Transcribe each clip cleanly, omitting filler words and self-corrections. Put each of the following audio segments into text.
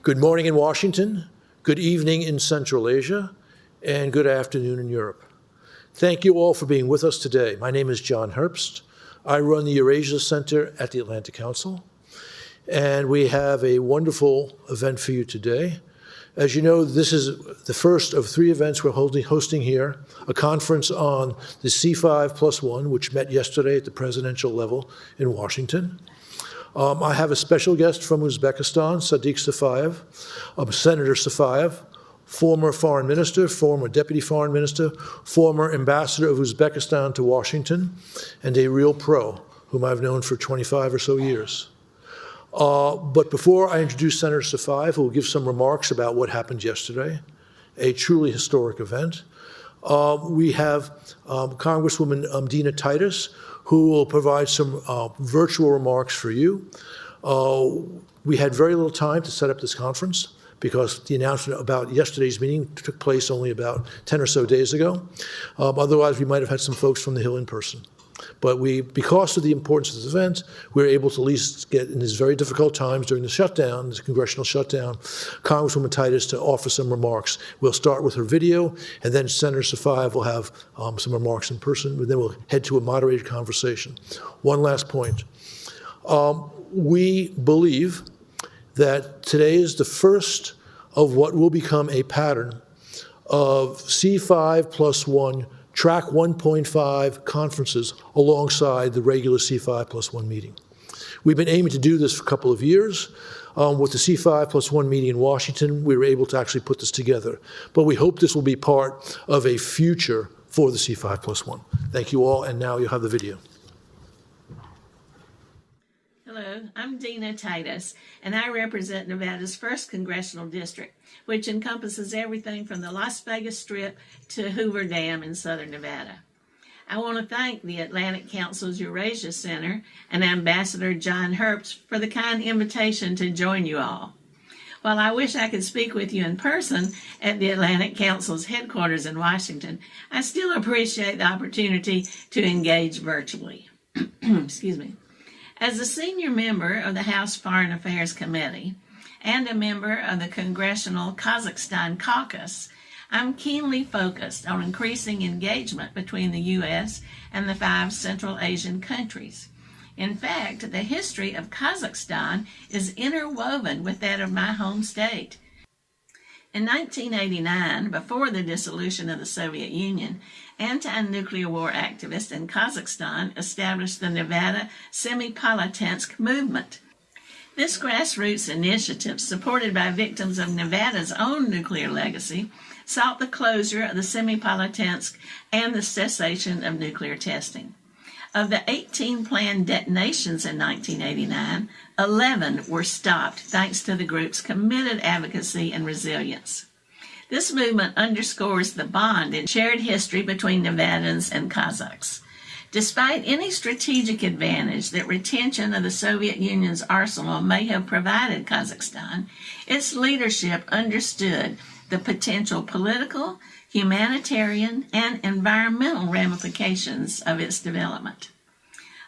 Good morning in Washington, good evening in Central Asia, and good afternoon in Europe. Thank you all for being with us today. My name is John Herbst. I run the Eurasia Center at the Atlantic Council, and we have a wonderful event for you today. As you know, this is the first of 3 events we're hosting here, a conference on the C5+1, which met yesterday at the presidential level in Washington. I have a special guest from Uzbekistan, Sadiq Safoev, Senator Safoev, former foreign minister, former deputy foreign minister, former ambassador of Uzbekistan to Washington, and a real pro, whom I've known for 25 or so years. But before I introduce Senator Safoev, who will give some remarks about what happened yesterday, a truly historic event, we have Congresswoman Dina Titus, who will provide some virtual remarks for you. We had very little time to set up this conference because the announcement about yesterday's meeting took place only about 10 or so days ago. Otherwise, we might have had some folks from the Hill in person. But because of the importance of this event, we were able to at least get, in these very difficult times during the shutdown, this congressional shutdown, Congresswoman Titus to offer some remarks. We'll start with her video, and then Senator Safoev will have some remarks in person, and then we'll head to a moderated conversation. One last point. We believe that today is the first of what will become a pattern of C5+1 Track 1.5 conferences alongside the regular C5+1 meeting. We've been aiming to do this for a couple of years. With the C5+1 meeting in Washington, we were able to actually put this together. But we hope this will be part of a future for the C5+1. Thank you all, and now you'll have the video. Hello, I'm Dina Titus, and I represent Nevada's 1st Congressional District, which encompasses everything from the Las Vegas Strip to Hoover Dam in southern Nevada. I want to thank the Atlantic Council's Eurasia Center and Ambassador John Herbst for the kind invitation to join you all. While I wish I could speak with you in person at the Atlantic Council's headquarters in Washington, I still appreciate the opportunity to engage virtually. Excuse me. As a senior member of the House Foreign Affairs Committee and a member of the Congressional Kazakhstan Caucus, I'm keenly focused on increasing engagement between the U.S. and the 5 Central Asian countries. In fact, the history of Kazakhstan is interwoven with that of my home state. In 1989, before the dissolution of the Soviet Union, anti-nuclear war activists in Kazakhstan established the Nevada Semipalatinsk movement. This grassroots initiative, supported by victims of Nevada's own nuclear legacy, sought the closure of the Semipalatinsk and the cessation of nuclear testing. Of the 18 planned detonations in 1989, 11 were stopped thanks to the group's committed advocacy and resilience. This movement underscores the bond and shared history between Nevadans and Kazakhs. Despite any strategic advantage that retention of the Soviet Union's arsenal may have provided Kazakhstan, its leadership understood the potential political, humanitarian, and environmental ramifications of its development.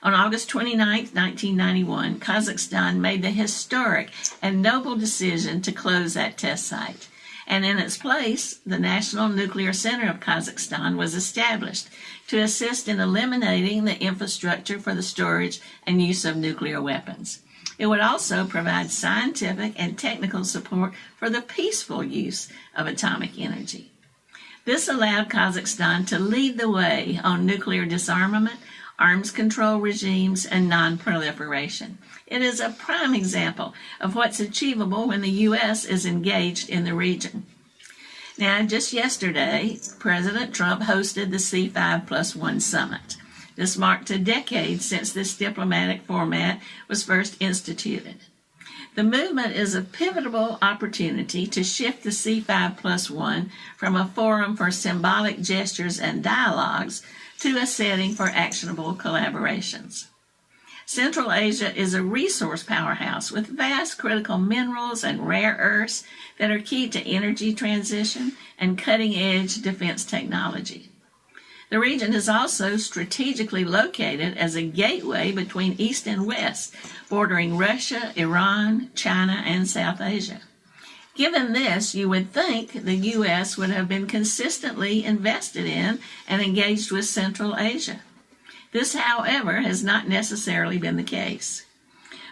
On August 29, 1991, Kazakhstan made the historic and noble decision to close that test site, and in its place, the National Nuclear Center of Kazakhstan was established to assist in eliminating the infrastructure for the storage and use of nuclear weapons. It would also provide scientific and technical support for the peaceful use of atomic energy. This allowed Kazakhstan to lead the way on nuclear disarmament, arms control regimes, and non-proliferation. It is a prime example of what's achievable when the U.S. is engaged in the region. Now, just yesterday, President Trump hosted the C5+1 Summit. This marked a decade since this diplomatic format was first instituted. The movement is a pivotal opportunity to shift the C5+1 from a forum for symbolic gestures and dialogues to a setting for actionable collaborations. Central Asia is a resource powerhouse with vast critical minerals and rare earths that are key to energy transition and cutting-edge defense technology. The region is also strategically located as a gateway between East and West, bordering Russia, Iran, China, and South Asia. Given this, you would think the U.S. would have been consistently invested in and engaged with Central Asia. This, however, has not necessarily been the case.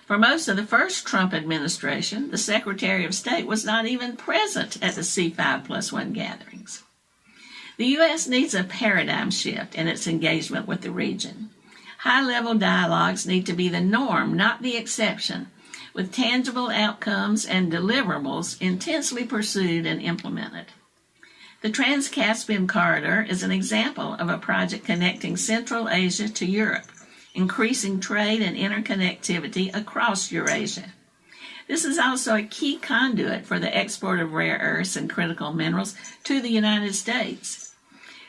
For most of the first Trump administration, the Secretary of State was not even present at the C5+1 gatherings. The U.S. needs a paradigm shift in its engagement with the region. High-level dialogues need to be the norm, not the exception, with tangible outcomes and deliverables intensely pursued and implemented. The Trans-Caspian Corridor is an example of a project connecting Central Asia to Europe, increasing trade and interconnectivity across Eurasia. This is also a key conduit for the export of rare earths and critical minerals to the United States.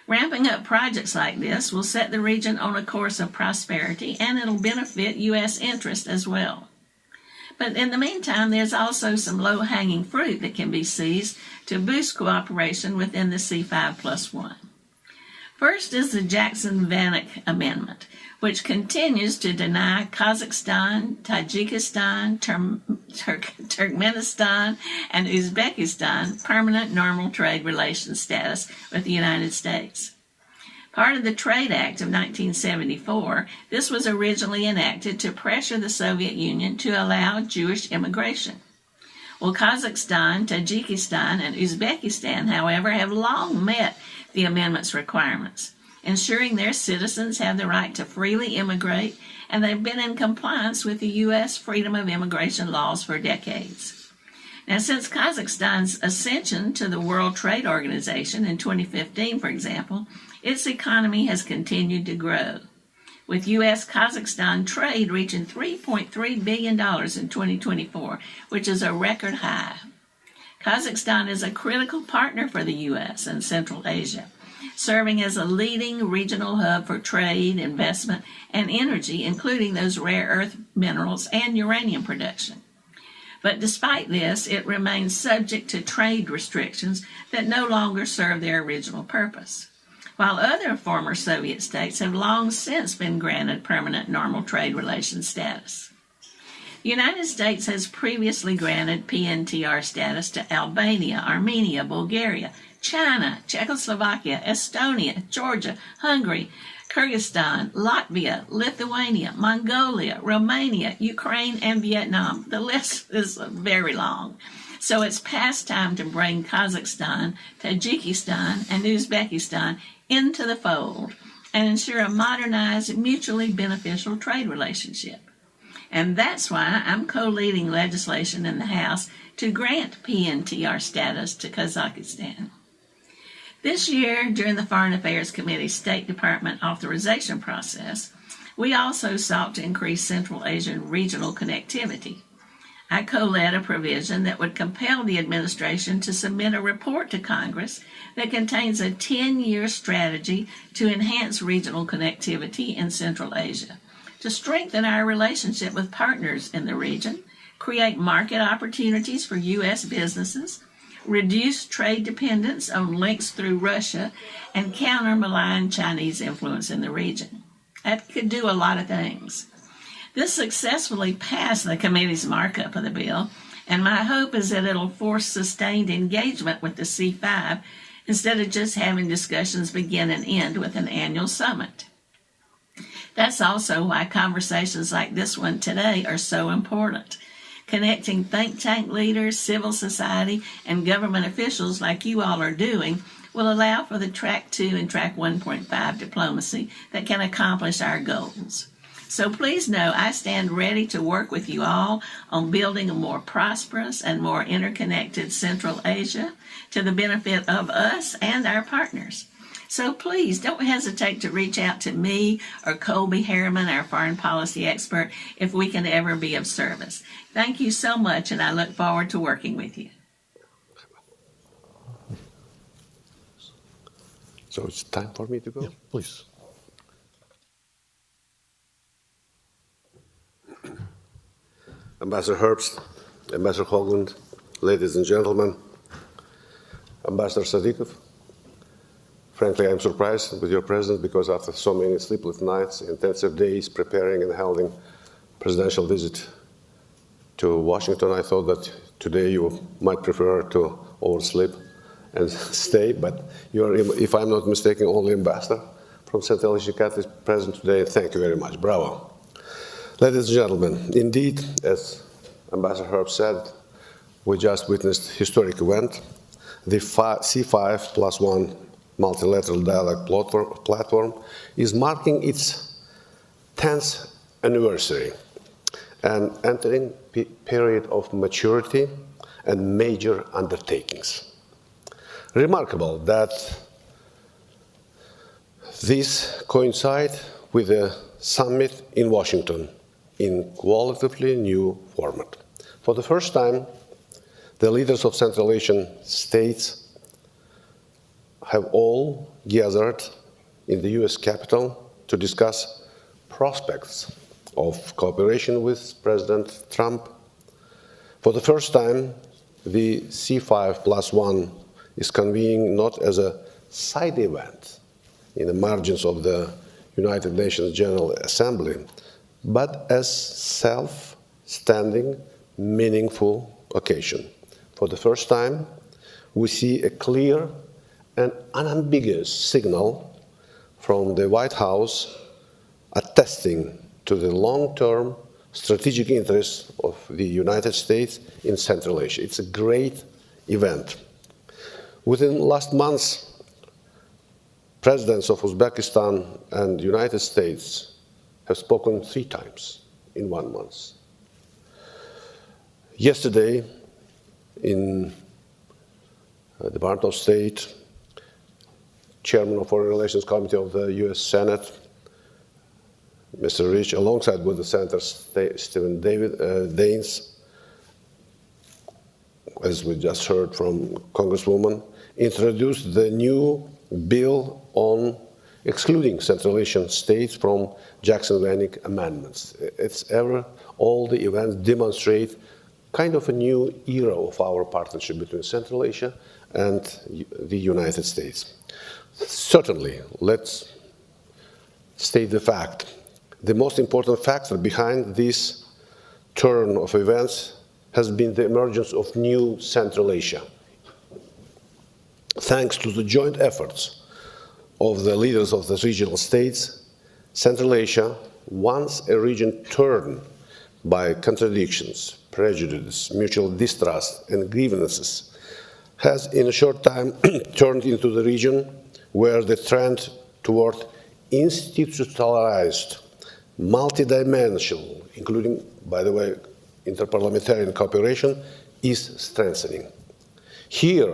Ramping up projects like this will set the region on a course of prosperity, and it'll benefit U.S. interest as well. But in the meantime, there's also some low-hanging fruit that can be seized to boost cooperation within the C5+1. First is the Jackson-Vanik Amendment, which continues to deny Kazakhstan, Tajikistan, Turkmenistan, and Uzbekistan permanent normal trade relations status with the United States. Part of the Trade Act of 1974, this was originally enacted to pressure the Soviet Union to allow Jewish immigration. Well, Kazakhstan, Tajikistan, and Uzbekistan, however, have long met the amendment's requirements, ensuring their citizens have the right to freely immigrate, and they've been in compliance with the U.S. freedom of immigration laws for decades. Now, since Kazakhstan's ascension to the World Trade Organization in 2015, for example, its economy has continued to grow, with U.S.-Kazakhstan trade reaching $3.3 billion in 2024, which is a record high. Kazakhstan is a critical partner for the U.S. and Central Asia, serving as a leading regional hub for trade, investment, and energy, including those rare earth minerals and uranium production. But despite this, it remains subject to trade restrictions that no longer serve their original purpose, while other former Soviet states have long since been granted permanent normal trade relations status. The United States has previously granted PNTR status to Albania, Armenia, Bulgaria, China, Czechoslovakia, Estonia, Georgia, Hungary, Kyrgyzstan, Latvia, Lithuania, Mongolia, Romania, Ukraine, and Vietnam. The list is very long. So it's past time to bring Kazakhstan, Tajikistan, and Uzbekistan into the fold and ensure a modernized, mutually beneficial trade relationship. And that's why I'm co-leading legislation in the House to grant PNTR status to Kazakhstan. This year, during the Foreign Affairs Committee's State Department authorization process, we also sought to increase Central Asian regional connectivity. I co-led a provision that would compel the administration to submit a report to Congress that contains a 10-year strategy to enhance regional connectivity in Central Asia, to strengthen our relationship with partners in the region, create market opportunities for U.S. businesses, reduce trade dependence on links through Russia, and counter malign Chinese influence in the region. That could do a lot of things. This successfully passed the committee's markup of the bill, and my hope is that it'll force sustained engagement with the C5 instead of just having discussions begin and end with an annual summit. That's also why conversations like this one today are so important. Connecting think tank leaders, civil society, and government officials like you all are doing will allow for the Track 2 and Track 1.5 diplomacy that can accomplish our goals. So please know I stand ready to work with you all on building a more prosperous and more interconnected Central Asia to the benefit of us and our partners. So please don't hesitate to reach out to me or Colby Harriman, our foreign policy expert, if we can ever be of service. Thank you so much, and I look forward to working with you. So it's time for me to go? Yeah, please. Ambassador Herbst, Ambassador Hoagland, ladies and gentlemen, Ambassador Safoev, frankly, I'm surprised with your presence because after so many sleepless nights, intensive days preparing and holding presidential visit to Washington, I thought that Today you might prefer to oversleep and stay, but you are, if I'm not mistaken, only ambassador from Central Asia is present today. Thank you very much. Bravo. Ladies and gentlemen, indeed, as Ambassador Herb said, we just witnessed a historic event. The C5+1 multilateral dialogue platform is marking its 10th anniversary and entering a period of maturity and major undertakings. Remarkable that this coincides with a summit in Washington in qualitatively new format. For the first time, the leaders of Central Asian states have all gathered in the US Capitol to discuss prospects of cooperation with President Trump. For the first time, the C5+1 is convening not as a side event in the margins of the United Nations General Assembly, but as self-standing, meaningful occasion. For the first time, we see a clear and unambiguous signal from the White House attesting to the long-term strategic interests of the United States in Central Asia. It's a great event. Within last months, presidents of Uzbekistan and the United States have spoken 3 times in 1 month. Yesterday, in the Department of State, Chairman of Foreign Relations Committee of the US Senate, Mr. Rich, alongside with the Senator Stephen Daines, as we just heard from Congresswoman, introduced the new bill on excluding Central Asian states from Jackson-Vanik amendments. All the events demonstrate kind of a new era of our partnership between Central Asia and the United States. Certainly, let's state the fact. The most important factor behind this turn of events has been the emergence of new Central Asia. Thanks to the joint efforts of the leaders of the regional states, Central Asia, once a region torn by contradictions, prejudice, mutual distrust, and grievances, has in a short time turned into the region where the trend toward institutionalized, multidimensional, including, by the way, interparliamentarian cooperation, is strengthening. Here,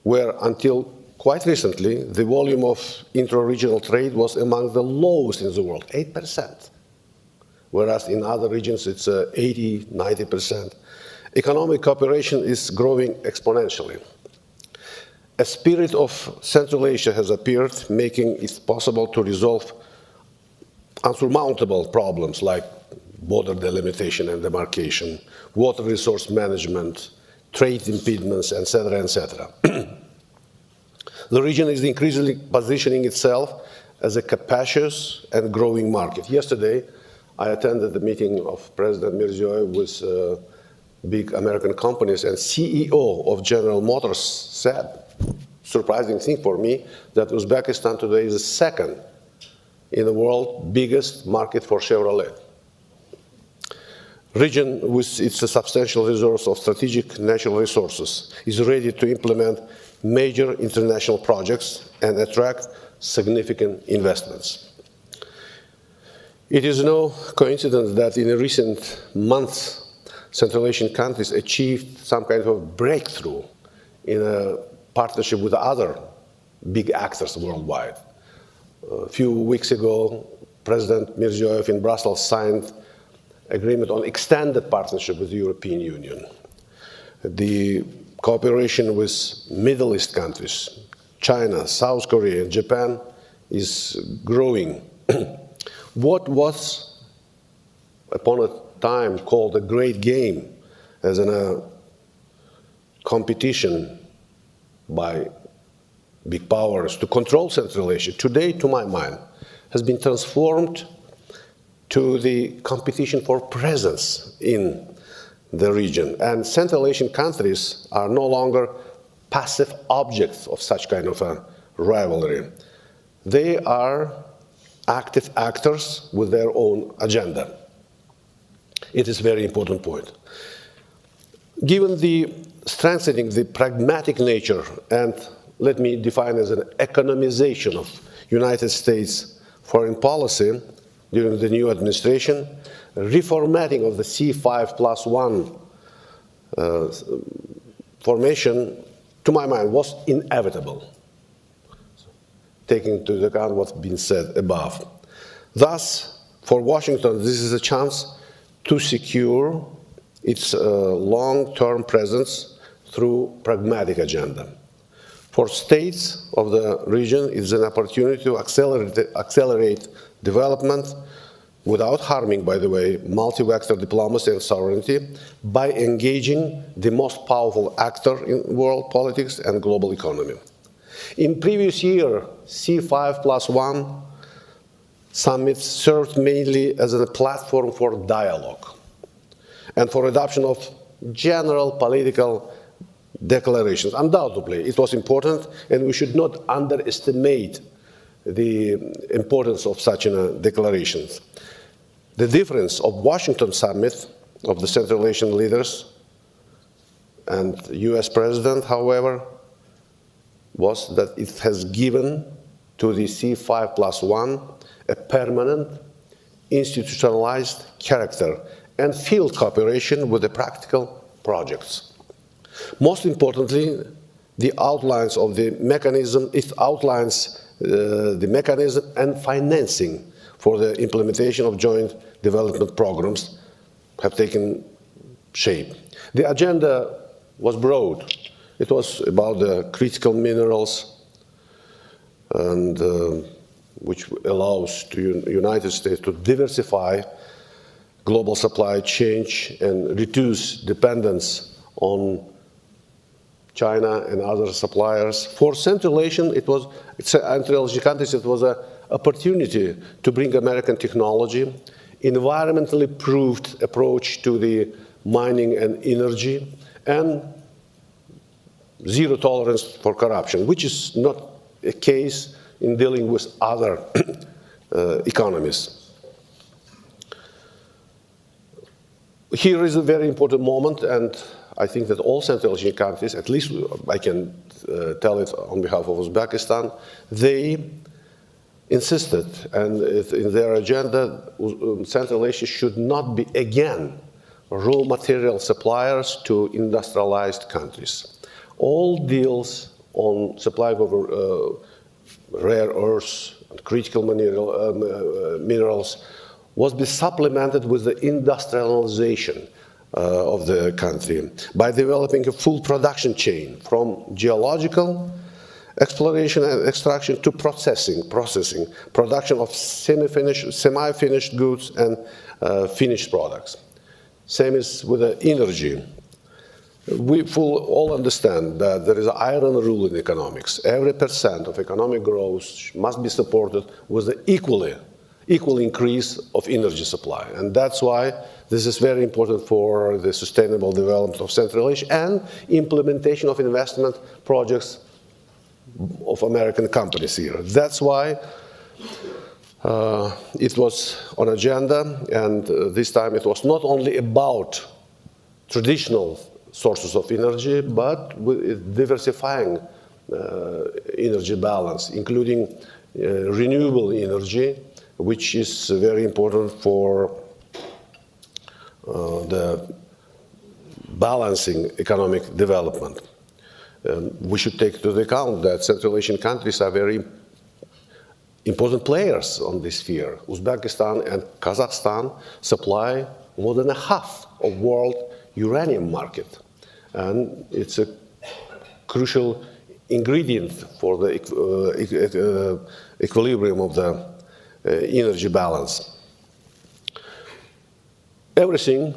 where until quite recently the volume of intra-regional trade was among the lowest in the world, 8%, whereas in other regions it's 80, 90%. Economic cooperation is growing exponentially. A spirit of Central Asia has appeared, making it possible to resolve unsurmountable problems like border delimitation and demarcation, water resource management, trade impediments, etc., etc. The region is increasingly positioning itself as a capacious and growing market. Yesterday, I attended the meeting of President Mirziyoyev with big American companies, and CEO of General Motors said, surprising thing for me, that Uzbekistan today is the second in the world biggest market for Chevrolet. Region with its substantial resource of strategic natural resources is ready to implement major international projects and attract significant investments. It is no coincidence that in recent months, Central Asian countries achieved some kind of breakthrough in a partnership with other big actors worldwide. A few weeks ago, President Mirziyoyev in Brussels signed agreement on extended partnership with the European Union. The cooperation with Middle East countries, China, South Korea, and Japan is growing. What was, upon a time, called a great game as a competition by big powers to control Central Asia, today, to my mind, has been transformed to the competition for presence in the region. And Central Asian countries are no longer passive objects of such kind of a rivalry. They are active actors with their own agenda. It is a very important point. Given the strengthening the pragmatic nature, and let me define as an economization of United States foreign policy during the new administration, reformatting of the C5+1 formation, to my mind, was inevitable, taking into account what's been said above. Thus, for Washington, this is a chance to secure its long-term presence through pragmatic agenda. For states of the region, it's an opportunity to accelerate development without harming, by the way, multi-vector diplomacy and sovereignty by engaging the most powerful actor in world politics and global economy. In previous year, C5+1 summits served mainly as a platform for dialogue and for adoption of general political declarations. Undoubtedly, it was important, and we should not underestimate the importance of such declarations. The difference of Washington summit of the Central Asian leaders and US President, however, was that it has given to the C5+1 a permanent, institutionalized character and field cooperation with the practical projects. Most importantly, the outlines of the mechanism, it outlines the mechanism and financing for the implementation of joint development programs have taken shape. The agenda was broad. It was about the critical minerals, and which allows to United States to diversify global supply chain and reduce dependence on China and other suppliers. For Central Asian, Central Asian countries, it was an opportunity to bring American technology, environmentally proved approach to the mining and energy, and zero tolerance for corruption, which is not a case in dealing with other economies. Here is a very important moment, and I think that all Central Asian countries, at least I can tell it on behalf of Uzbekistan, they insisted, and in their agenda, Central Asia should not be again raw material suppliers to industrialized countries. All deals on supply of rare earths and critical minerals was be supplemented with the industrialization of the country by developing a full production chain from geological exploration and extraction to processing, production of semi-finished goods and finished products. Same is with the energy. We all understand that there is an iron rule in economics. Every % of economic growth must be supported with the equal increase of energy supply. And that's why this is very important for the sustainable development of Central Asia and implementation of investment projects of American companies here. That's why it was on agenda, and this time it was not only about traditional sources of energy, but with diversifying energy balance, including renewable energy, which is very important for the balancing economic development. We should take into account that Central Asian countries are very important players on this sphere. Uzbekistan and Kazakhstan supply more than a half of world uranium market, and it's a crucial ingredient for the equilibrium of the energy balance. Everything,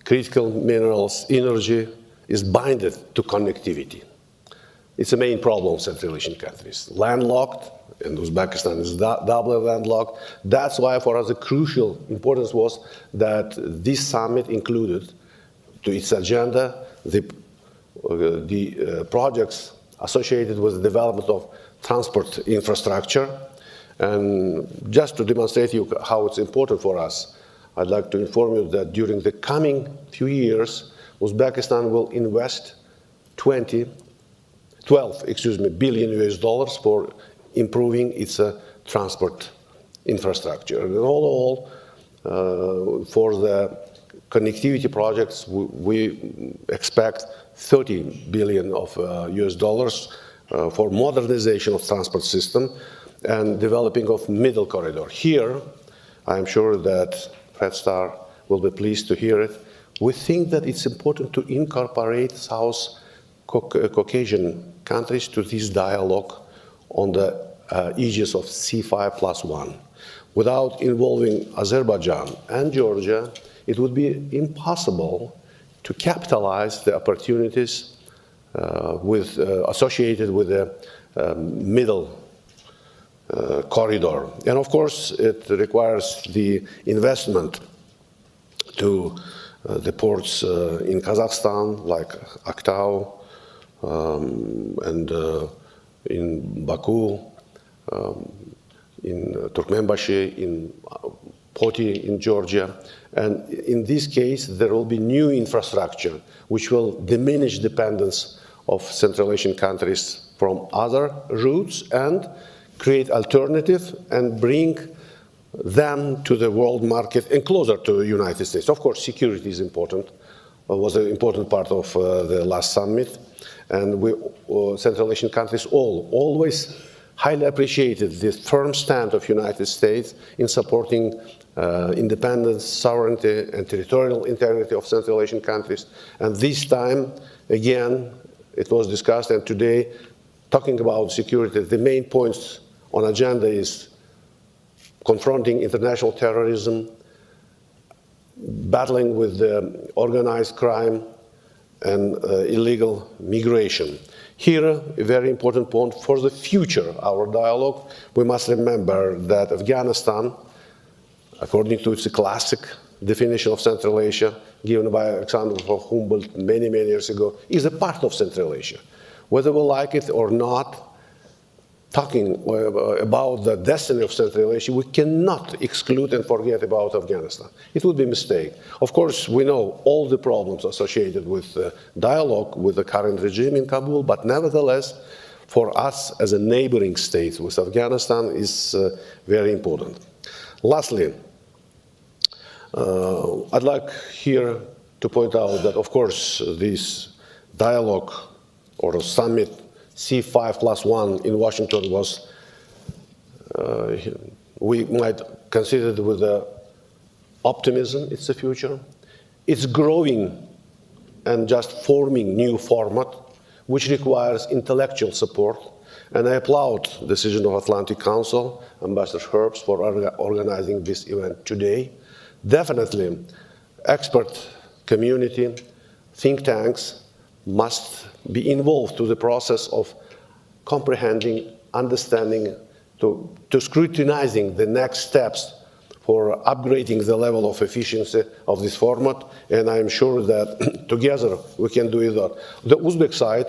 critical minerals, energy, is binded to connectivity. It's a main problem of Central Asian countries. Landlocked, and Uzbekistan is doubly landlocked. That's why for us the crucial importance was that this summit included to its agenda the projects associated with the development of transport infrastructure. And just to demonstrate you how it's important for us, I'd like to inform you that during the coming few years, Uzbekistan will invest 12 billion US dollars for improving its transport infrastructure. And all for the connectivity projects, we expect 30 billion of US dollars for modernization of transport system and developing of middle corridor. Here, I'm sure that Fred Starr will be pleased to hear it. We think that it's important to incorporate South Caucasian countries to this dialogue on the aegis of C5+1. Without involving Azerbaijan and Georgia, it would be impossible to capitalize the opportunities associated with the middle corridor. And of course, it requires the investment to the ports in Kazakhstan, like Aktau, and in Baku, in Turkmenbashi, in Poti in Georgia. And in this case, there will be new infrastructure which will diminish dependence of Central Asian countries from other routes and create alternative and bring them to the world market and closer to the United States. Of course, security is important, was an important part of the last summit. And we, Central Asian countries always highly appreciated the firm stand of United States in supporting independence, sovereignty, and territorial integrity of Central Asian countries. And this time, again, it was discussed, and today, talking about security, the main points on agenda is confronting international terrorism, battling with the organized crime, and illegal migration. Here, a very important point for the future, our dialogue, we must remember that Afghanistan, according to its classic definition of Central Asia, given by Alexander von Humboldt many, many years ago, is a part of Central Asia. Whether we like it or not, talking about the destiny of Central Asia, we cannot exclude and forget about Afghanistan. It would be a mistake. Of course, we know all the problems associated with dialogue with the current regime in Kabul, but nevertheless, for us as a neighboring state with Afghanistan is very important. Lastly, I'd like here to point out that, of course, this dialogue or summit C5+1 in Washington was, we might consider it with optimism, it's the future. It's growing and just forming new format, which requires intellectual support. And I applaud the decision of Atlantic Council, Ambassador Herbst, for organizing this event today. Definitely, expert community, think tanks must be involved to the process of comprehending, understanding, to scrutinizing the next steps for upgrading the level of efficiency of this format, and I'm sure that together we can do that. The Uzbek side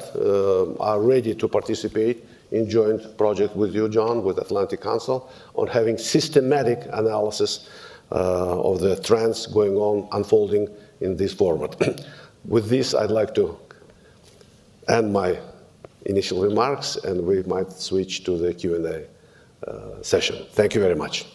are ready to participate in joint project with you, John, with Atlantic Council, on having systematic analysis of the trends going on, unfolding in this format. With this, I'd like to end my initial remarks, and we might switch to the Q&A session. Thank you very much.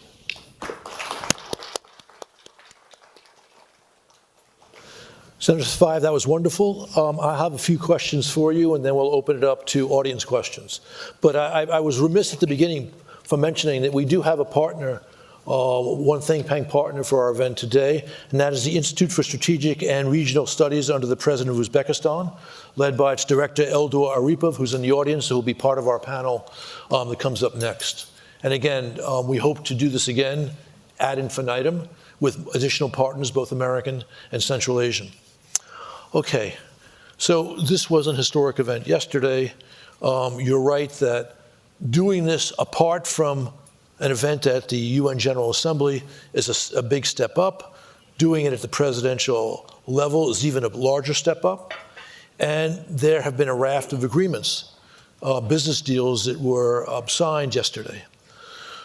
Senator Safoev, that was wonderful. I have a few questions for you, and then we'll open it up to audience questions. But I was remiss at the beginning for mentioning that we do have a partner, one think tank partner for our event today, and that is the Institute for Strategic and Regional Studies under the President of Uzbekistan, led by its director, Eldor Aripov, who's in the audience, who will be part of our panel that comes up next. And again, we hope to do this again ad infinitum with additional partners, both American and Central Asian. Okay, so this was an historic event yesterday. You're right that doing this apart from an event at the UN General Assembly is a big step up. Doing it at the presidential level is even a larger step up. And there have been a raft of agreements, business deals that were signed yesterday.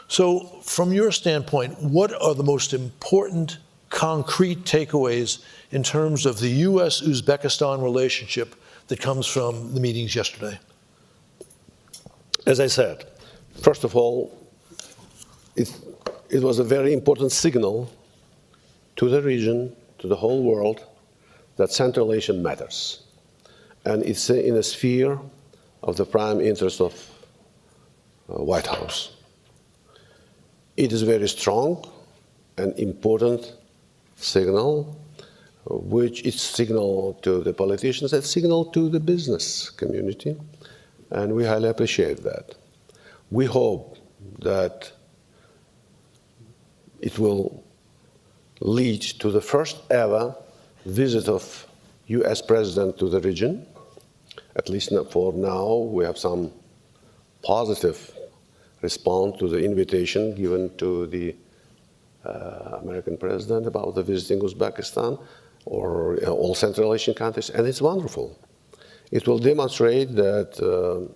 So from your standpoint, what are the most important concrete takeaways in terms of the U.S.-Uzbekistan relationship that comes from the meetings yesterday? As I said, first of all, it was a very important signal to the region, to the whole world, that Central Asia matters. And it's in a sphere of the prime interest of White House. It is a very strong and important signal, which is signal to the politicians, and signal to the business community, and we highly appreciate that. We hope that it will lead to the first ever visit of US President to the region. At least for now, we have some positive response to the invitation given to the American president about the visiting Uzbekistan or all Central Asian countries, and it's wonderful. It will demonstrate that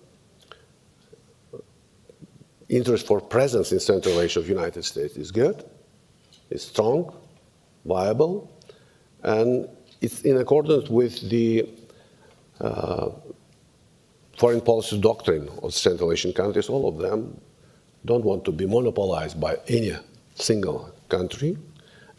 interest for presence in Central Asia of the United States is good, it's strong, viable, and it's in accordance with the foreign policy doctrine of Central Asian countries. All of them don't want to be monopolized by any single country,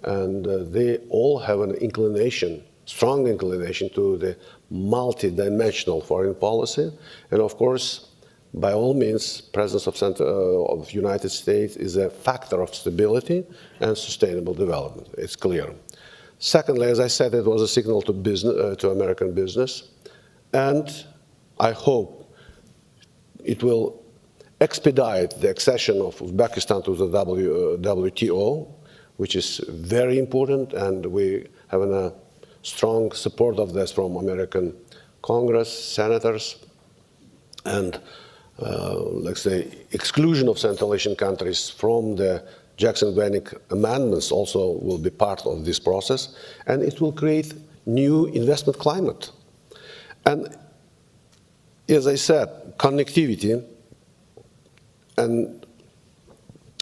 and they all have an inclination, strong inclination to the multi-dimensional foreign policy. And of course, by all means, presence of the United States is a factor of stability and sustainable development. It's clear. Secondly, as I said, it was a signal to business, to American business, and I hope it will expedite the accession of Uzbekistan to the WTO, which is very important, and we have a strong support of this from American Congress, senators, and let's say exclusion of Central Asian countries from the Jackson-Vanik amendments also will be part of this process, and it will create new investment climate. And as I said, connectivity and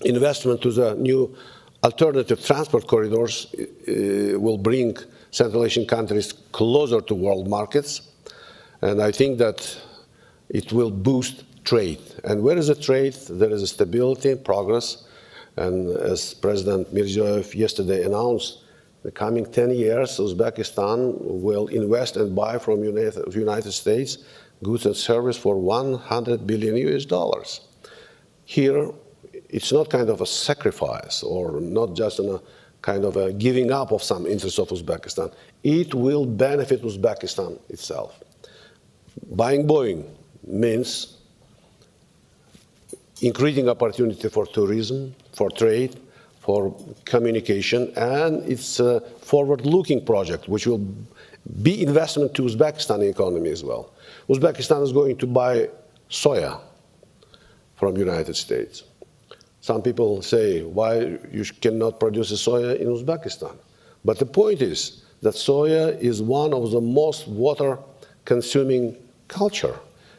investment to the new alternative transport corridors will bring Central Asian countries closer to world markets, and I think that it will boost trade. And where is the trade? There is a stability, progress, and as President Mirziyoyev yesterday announced, the coming 10 years, Uzbekistan will invest and buy from the United States goods and services for $100 billion US. Here, it's not kind of a sacrifice or not just a kind of a giving up of some interests of Uzbekistan. It will benefit Uzbekistan itself. Buying Boeing means increasing opportunity for tourism, for trade, for communication, and it's a forward-looking project which will be investment to Uzbekistan economy as well. Uzbekistan is going to buy soya from the United States. Some people say, why you cannot produce soya in Uzbekistan? But the point is that soya is one of the most water-consuming culture.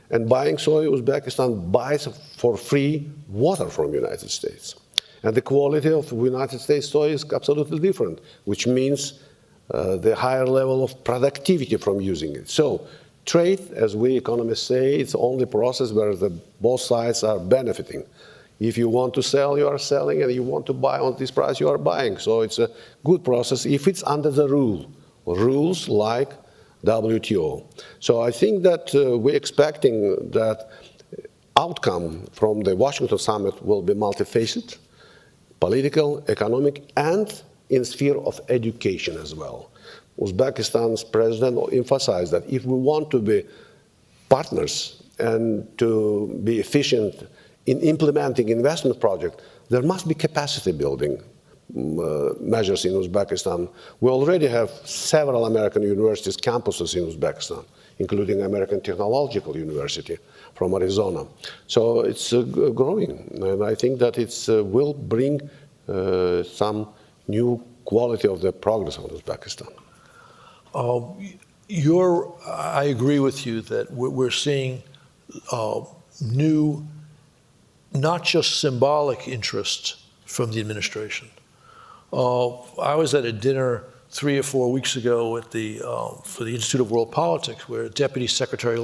And buying soya, Uzbekistan buys for free water from the United States. And the quality of United States soy is absolutely different, which means the higher level of productivity from using it. So trade, as we economists say, it's only process where both sides are benefiting. If you want to sell, you are selling, and you want to buy on this price, you are buying. So it's a good process if it's under the rules like WTO. So I think that we're expecting that outcome from the Washington summit will be multifaceted, political, economic, and in sphere of education as well. Uzbekistan's president emphasized that if we want to be partners and to be efficient in implementing investment projects, there must be capacity building measures in Uzbekistan. We already have several American universities, campuses in Uzbekistan. including American Technological University from Arizona. So it's growing, and I think that it will bring some new quality of the progress of Uzbekistan. I agree with you that we're seeing new, not just symbolic interest from the administration. I was at a dinner 3 or 4 weeks ago at for the Institute of World Politics, where Deputy Secretary of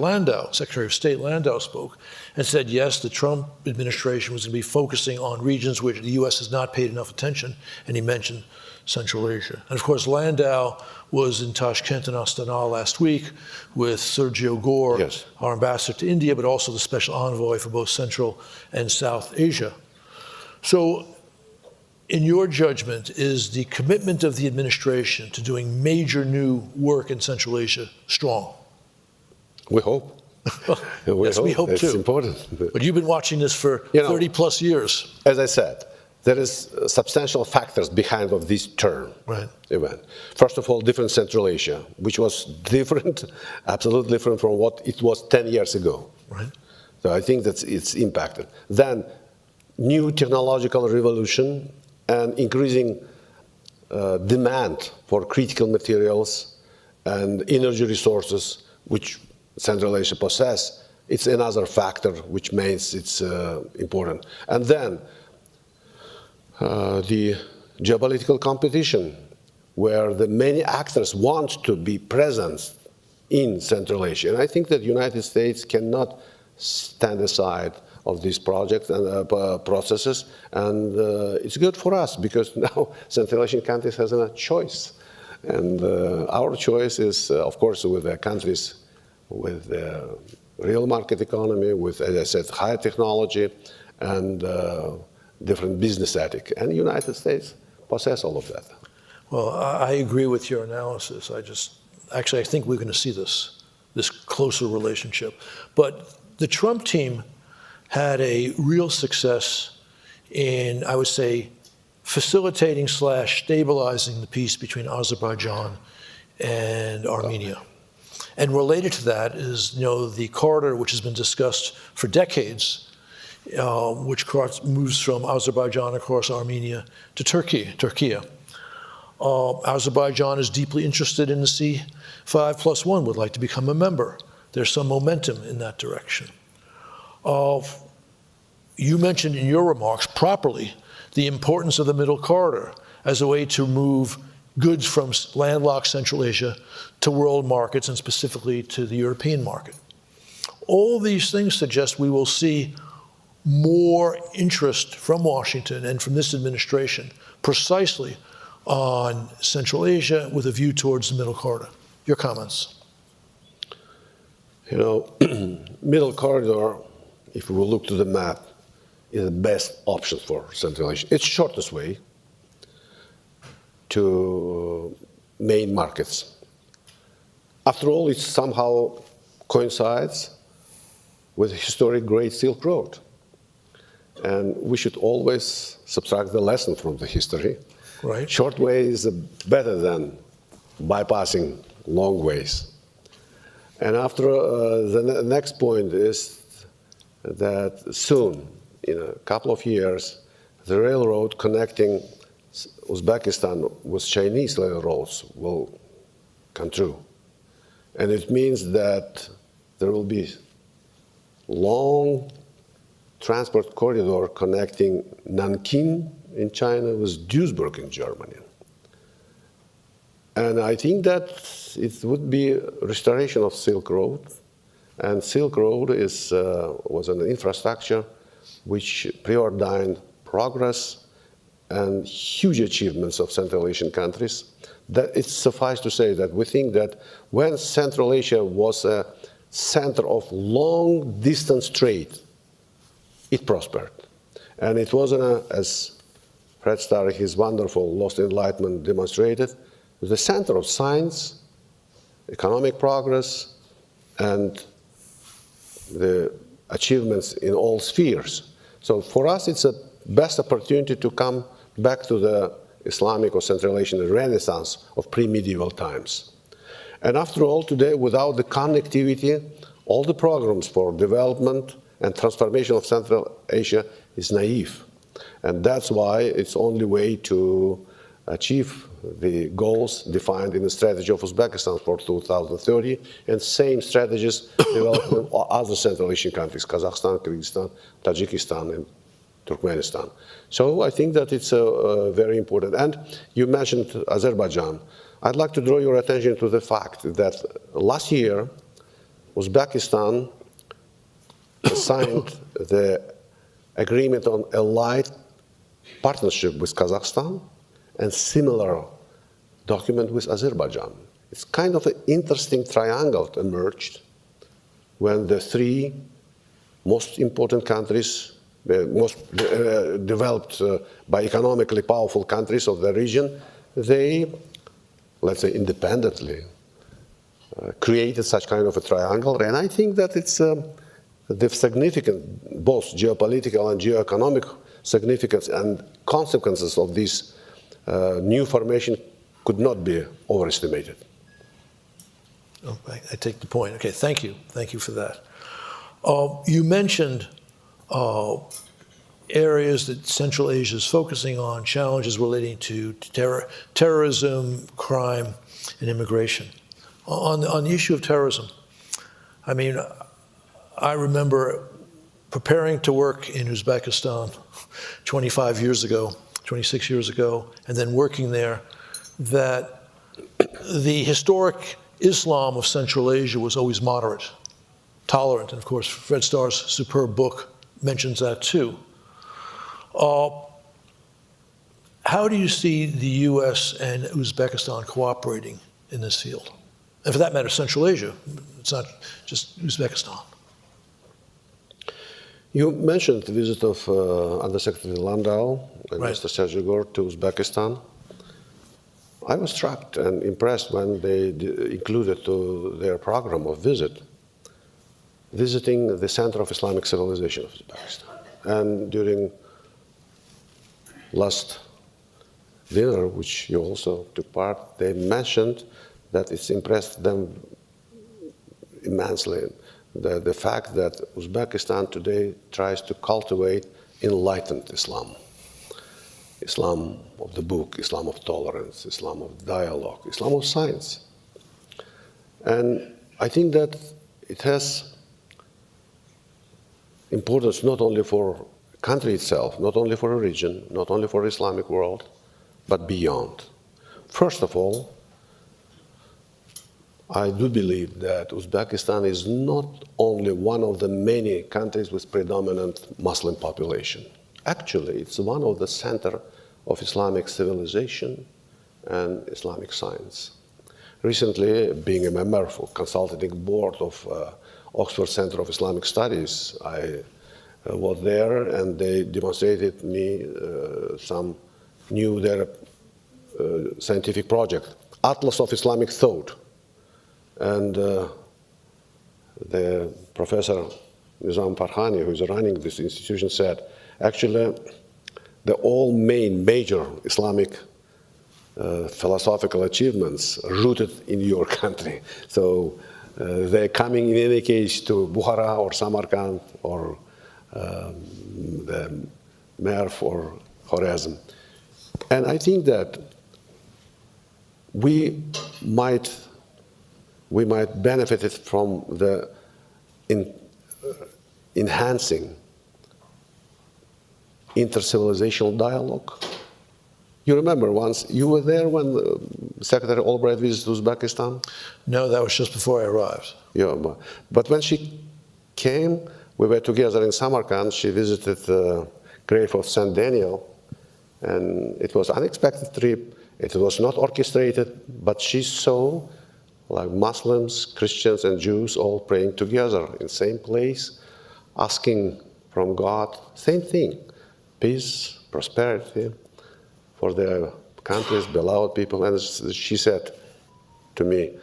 State Landau spoke and said, yes, the Trump administration was going to be focusing on regions which the U.S. has not paid enough attention, and he mentioned Central Asia. And of course, Landau was in Tashkent and Astana last week with Sergio Gore, yes, our ambassador to India, but also the special envoy for both Central and South Asia. So, in your judgment, is the commitment of the administration to doing major new work in Central Asia strong? We hope. We hope it's too. Important. But you've been watching this for 30 plus years. As I said, there is substantial factors behind of this turn event. First of all, different Central Asia, which was different, absolutely different from what it was 10 years ago. Right. So I think that it's impacted. Then, new technological revolution and increasing demand for critical materials and energy resources, which Central Asia possess, it's another factor which makes it important. And then the geopolitical competition, where the many actors want to be present in Central Asia. And I think that the United States cannot stand aside of these projects and processes, and it's good for us because now Central Asian countries has a choice, and our choice is, of course, with the countries with the real market economy, with, as I said, high technology and different business ethic, and the United States possess all of that. Well, I agree with your analysis. I think we're going to see this closer relationship, but the Trump team had a real success in, I would say, facilitating / stabilizing the peace between Azerbaijan and Armenia. And related to that is, the corridor which has been discussed for decades, which moves from Azerbaijan across Armenia to Turkey. Azerbaijan is deeply interested in the C5+1, would like to become a member. There's some momentum in that direction. You mentioned in your remarks properly the importance of the Middle Corridor as a way to move goods from landlocked Central Asia to world markets and specifically to the European market. All these things suggest we will see more interest from Washington and from this administration precisely on Central Asia with a view towards the Middle Corridor. Your comments? Middle Corridor, if we will look to the map, is the best option for Central Asia. It's the shortest way to main markets. After all, it somehow coincides with the historic Great Silk Road. And we should always subtract the lesson from the history. Right. Short way is better than bypassing long ways. And after the next point is that soon, in a couple of years, the railroad connecting Uzbekistan with Chinese railroads will come true. And it means that there will be long transport corridor connecting Nanking in China with Duisburg in Germany. And I think that it would be restoration of Silk Road. And Silk Road was an infrastructure which preordained progress and huge achievements of Central Asian countries. That it's suffice to say that we think that when Central Asia was a center of long-distance trade, it prospered. And it wasn't, as Fred Starr, his wonderful Lost Enlightenment demonstrated, the center of science, economic progress, and the achievements in all spheres. So for us, it's a best opportunity to come back to the Islamic or Central Asian renaissance of pre-medieval times. And after all, today, without the connectivity, all the programs for development and transformation of Central Asia is naive. And that's why it's only way to achieve the goals defined in the strategy of Uzbekistan for 2030, and same strategies developed in other Central Asian countries, Kazakhstan, Kyrgyzstan, Tajikistan, and Turkmenistan. So I think that it's very important. And you mentioned Azerbaijan. I'd like to draw your attention to the fact that last year, Uzbekistan signed the agreement on allied partnership with Kazakhstan and similar document with Azerbaijan. It's kind of an interesting triangle emerged when the three most important countries, the most developed by economically powerful countries of the region, they, let's say, independently created such kind of a triangle. And I think that it's the significant, both geopolitical and geoeconomic significance and consequences of this new formation could not be overestimated. Oh, I take the point. Okay, thank you. Thank you for that. You mentioned areas that Central Asia is focusing on, challenges relating to terrorism, crime, and immigration. On the issue of terrorism, I mean, I remember preparing to work in Uzbekistan 26 years ago, and then working there, that the historic Islam of Central Asia was always moderate, tolerant, and of course Fred Starr's superb book mentions that too. How do you see the US and Uzbekistan cooperating in this field? And for that matter, Central Asia, it's not just Uzbekistan. You mentioned the visit of Undersecretary Landau and Right. Mr. Sergey Gore to Uzbekistan. I was struck and impressed when they included to their program of visit, visiting the center of Islamic civilization of Uzbekistan. And during last dinner, which you also took part, they mentioned that it's impressed them immensely, the fact that Uzbekistan today tries to cultivate enlightened Islam. Islam of the book, Islam of tolerance, Islam of dialogue, Islam of science. And I think that it has importance not only for the country itself, not only for a region, not only for the Islamic world, but beyond. First of all, I do believe that Uzbekistan is not only one of the many countries with predominant Muslim population. Actually, it's one of the center of Islamic civilization and Islamic science. Recently, being a member of the consultative board of Oxford Center of Islamic Studies, I was there and they demonstrated me some new scientific project, Atlas of Islamic Thought. And the professor Nizam Farhani, who is running this institution, said, actually, the all major Islamic philosophical achievements rooted in your country. So they're coming in any case to Bukhara or Samarkand or the Merv or Khwarezm. And I think that we might benefit from the enhancing inter-civilizational dialogue. You remember once, you were there when Secretary Albright visited Uzbekistan? No, that was just before I arrived. Yeah, but when she came, we were together in Samarkand. She visited the grave of Saint Daniel, and it was an unexpected trip. It was not orchestrated, but she saw like Muslims, Christians, and Jews all praying together in the same place, asking from God, same thing, peace, prosperity for their countries, beloved people. And she said to me,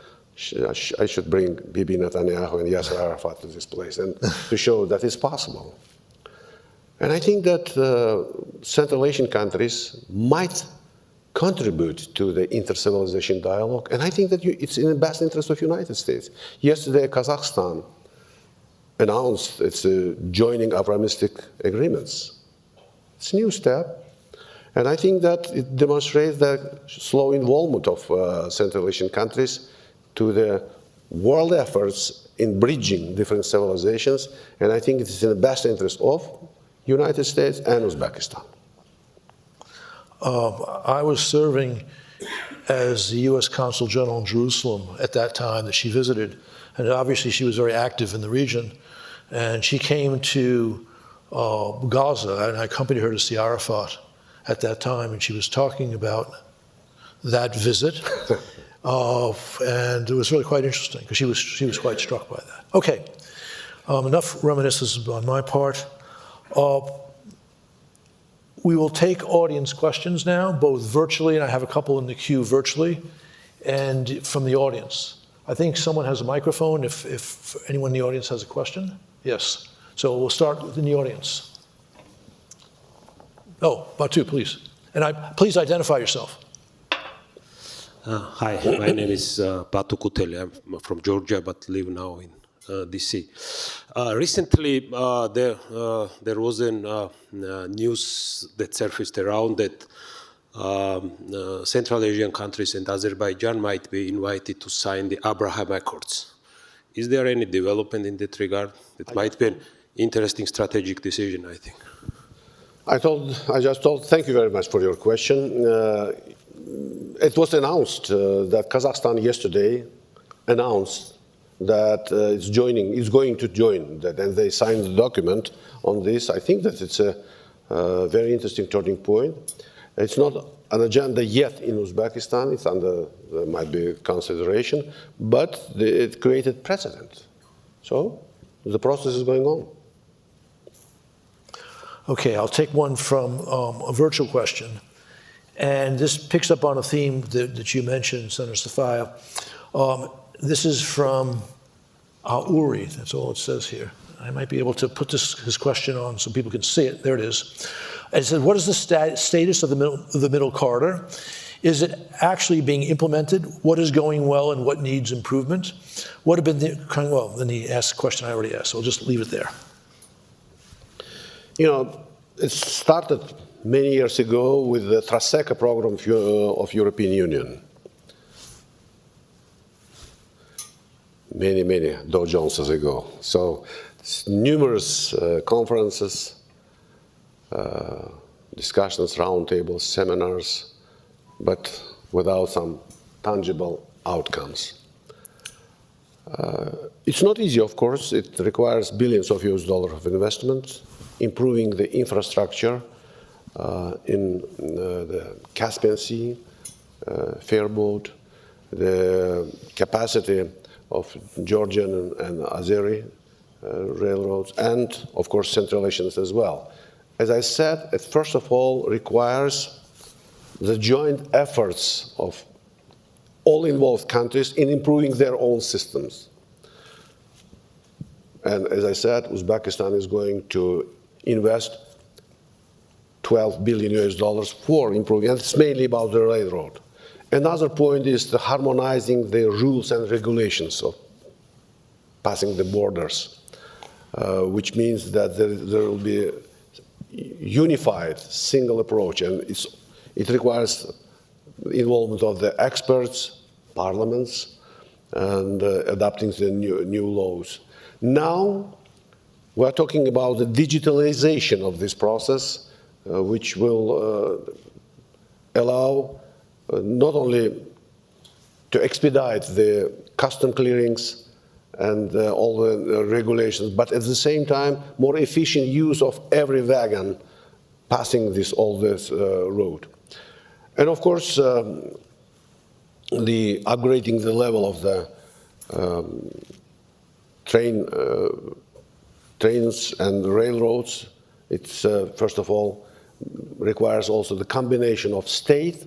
I should bring Bibi Netanyahu and Yasser Arafat to this place and to show that it's possible. And I think that Central Asian countries might contribute to the inter-civilization dialogue. And I think that it's in the best interest of the United States. Yesterday, Kazakhstan announced it's joining Abrahamistic agreements. It's a new step. And I think that it demonstrates the slow involvement of Central Asian countries to the world efforts in bridging different civilizations. And I think it is in the best interest of United States and Uzbekistan. I was serving as the U.S. Consul General in Jerusalem at that time that she visited, and obviously she was very active in the region. And she came to Gaza, and I accompanied her to see Arafat at that time, and she was talking about that visit, and it was really quite interesting because she was quite struck by that. Okay, enough reminiscences on my part. We will take audience questions now, both virtually, and I have a couple in the queue virtually, and from the audience. I think someone has a microphone if anyone in the audience has a question. Yes. So we'll start in the audience. Oh, Batu, please. And please identify yourself. Hi, my name is Batu Kuteli. I'm from Georgia, but live now in DC. Recently, there was a news that surfaced around that Central Asian countries and Azerbaijan might be invited to sign the Abraham Accords. Is there any development in that regard? It might be an interesting strategic decision, I think. I just told, thank you very much for your question. It was announced that Kazakhstan yesterday announced that it's going to join, and they signed the document on this. I think that it's a very interesting turning point. It's not an agenda yet in Uzbekistan. It's under, there might be consideration, but it created precedent. So the process is going on. Okay, I'll take one from a virtual question. And this picks up on a theme that you mentioned, Senator Safoev. This is from Uri, that's all it says here. I might be able to put his question on so people can see it. There it is. It says, what is the status of the middle corridor? Is it actually being implemented? What is going well and what needs improvement? What have been well, then he asked a question I already asked, so I'll just leave it there. You know, it started many years ago with the Traseka program of European Union. Many Dow Joneses ago. So numerous conferences, discussions, roundtables, seminars, but without some tangible outcomes. It's not easy, of course. It requires billions of US dollars of investment, improving the infrastructure in the Caspian Sea, Fairboat, the capacity of Georgian and Azeri railroads, and of course Central Asians as well. As I said, it first of all requires the joint efforts of all involved countries in improving their own systems. And as I said, Uzbekistan is going to invest 12 billion US dollars for improving, and it's mainly about the railroad. Another point is the harmonizing the rules and regulations of passing the borders, which means that there will be a unified single approach, and it requires involvement of the experts, parliaments, and adapting the new laws. Now, we're talking about the digitalization of this process, which will allow not only to expedite the custom clearings and all the regulations, but at the same time, more efficient use of every wagon passing all this road. And of course, the upgrading the level of the trains and railroads, it's first of all requires also the combination of state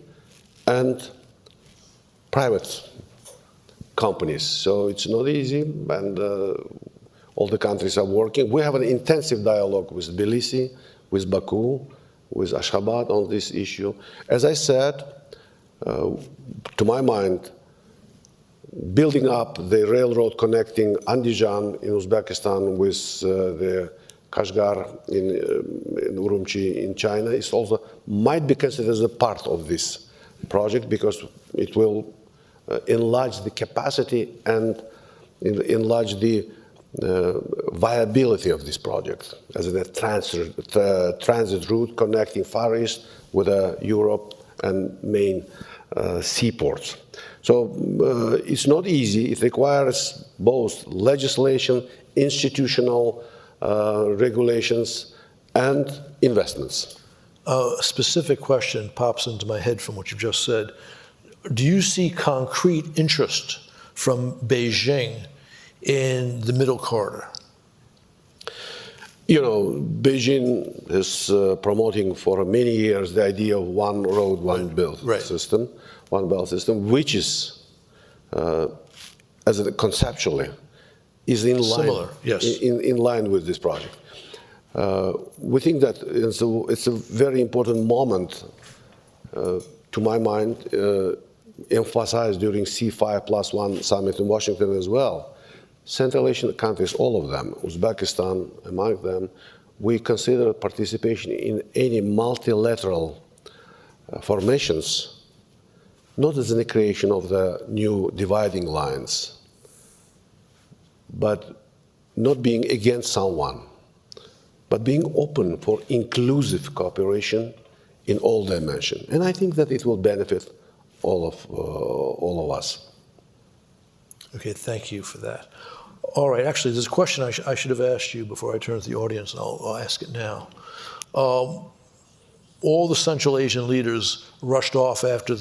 and private companies. So it's not easy, and all the countries are working. We have an intensive dialogue with Tbilisi, with Baku, with Ashgabat on this issue. As I said, to my mind, building up the railroad connecting Andijan in Uzbekistan with the Kashgar in Urumqi in China is also might be considered as a part of this project, because it will enlarge the capacity and enlarge the viability of this project as a transit route connecting Far East with Europe and main seaports. So it's not easy. It requires both legislation, institutional regulations, and investments. A specific question pops into my head from what you've just said. Do you see concrete interest from Beijing in the middle corridor? You know, Beijing is promoting for many years the idea of one road, one bill system, one belt system, which is, conceptually, is in line, similar, yes, in line with this project. We think that it's a very important moment, to my mind, emphasized during C5+1 Summit in Washington as well. Central Asian countries, all of them, Uzbekistan among them, we consider participation in any multilateral formations not as the creation of the new dividing lines, but not being against someone, but being open for inclusive cooperation in all dimensions. And I think that it will benefit all of us. Okay, thank you for that. All right, actually, there's a question I should have asked you before I turn to the audience, and I'll ask it now. All the Central Asian leaders rushed off after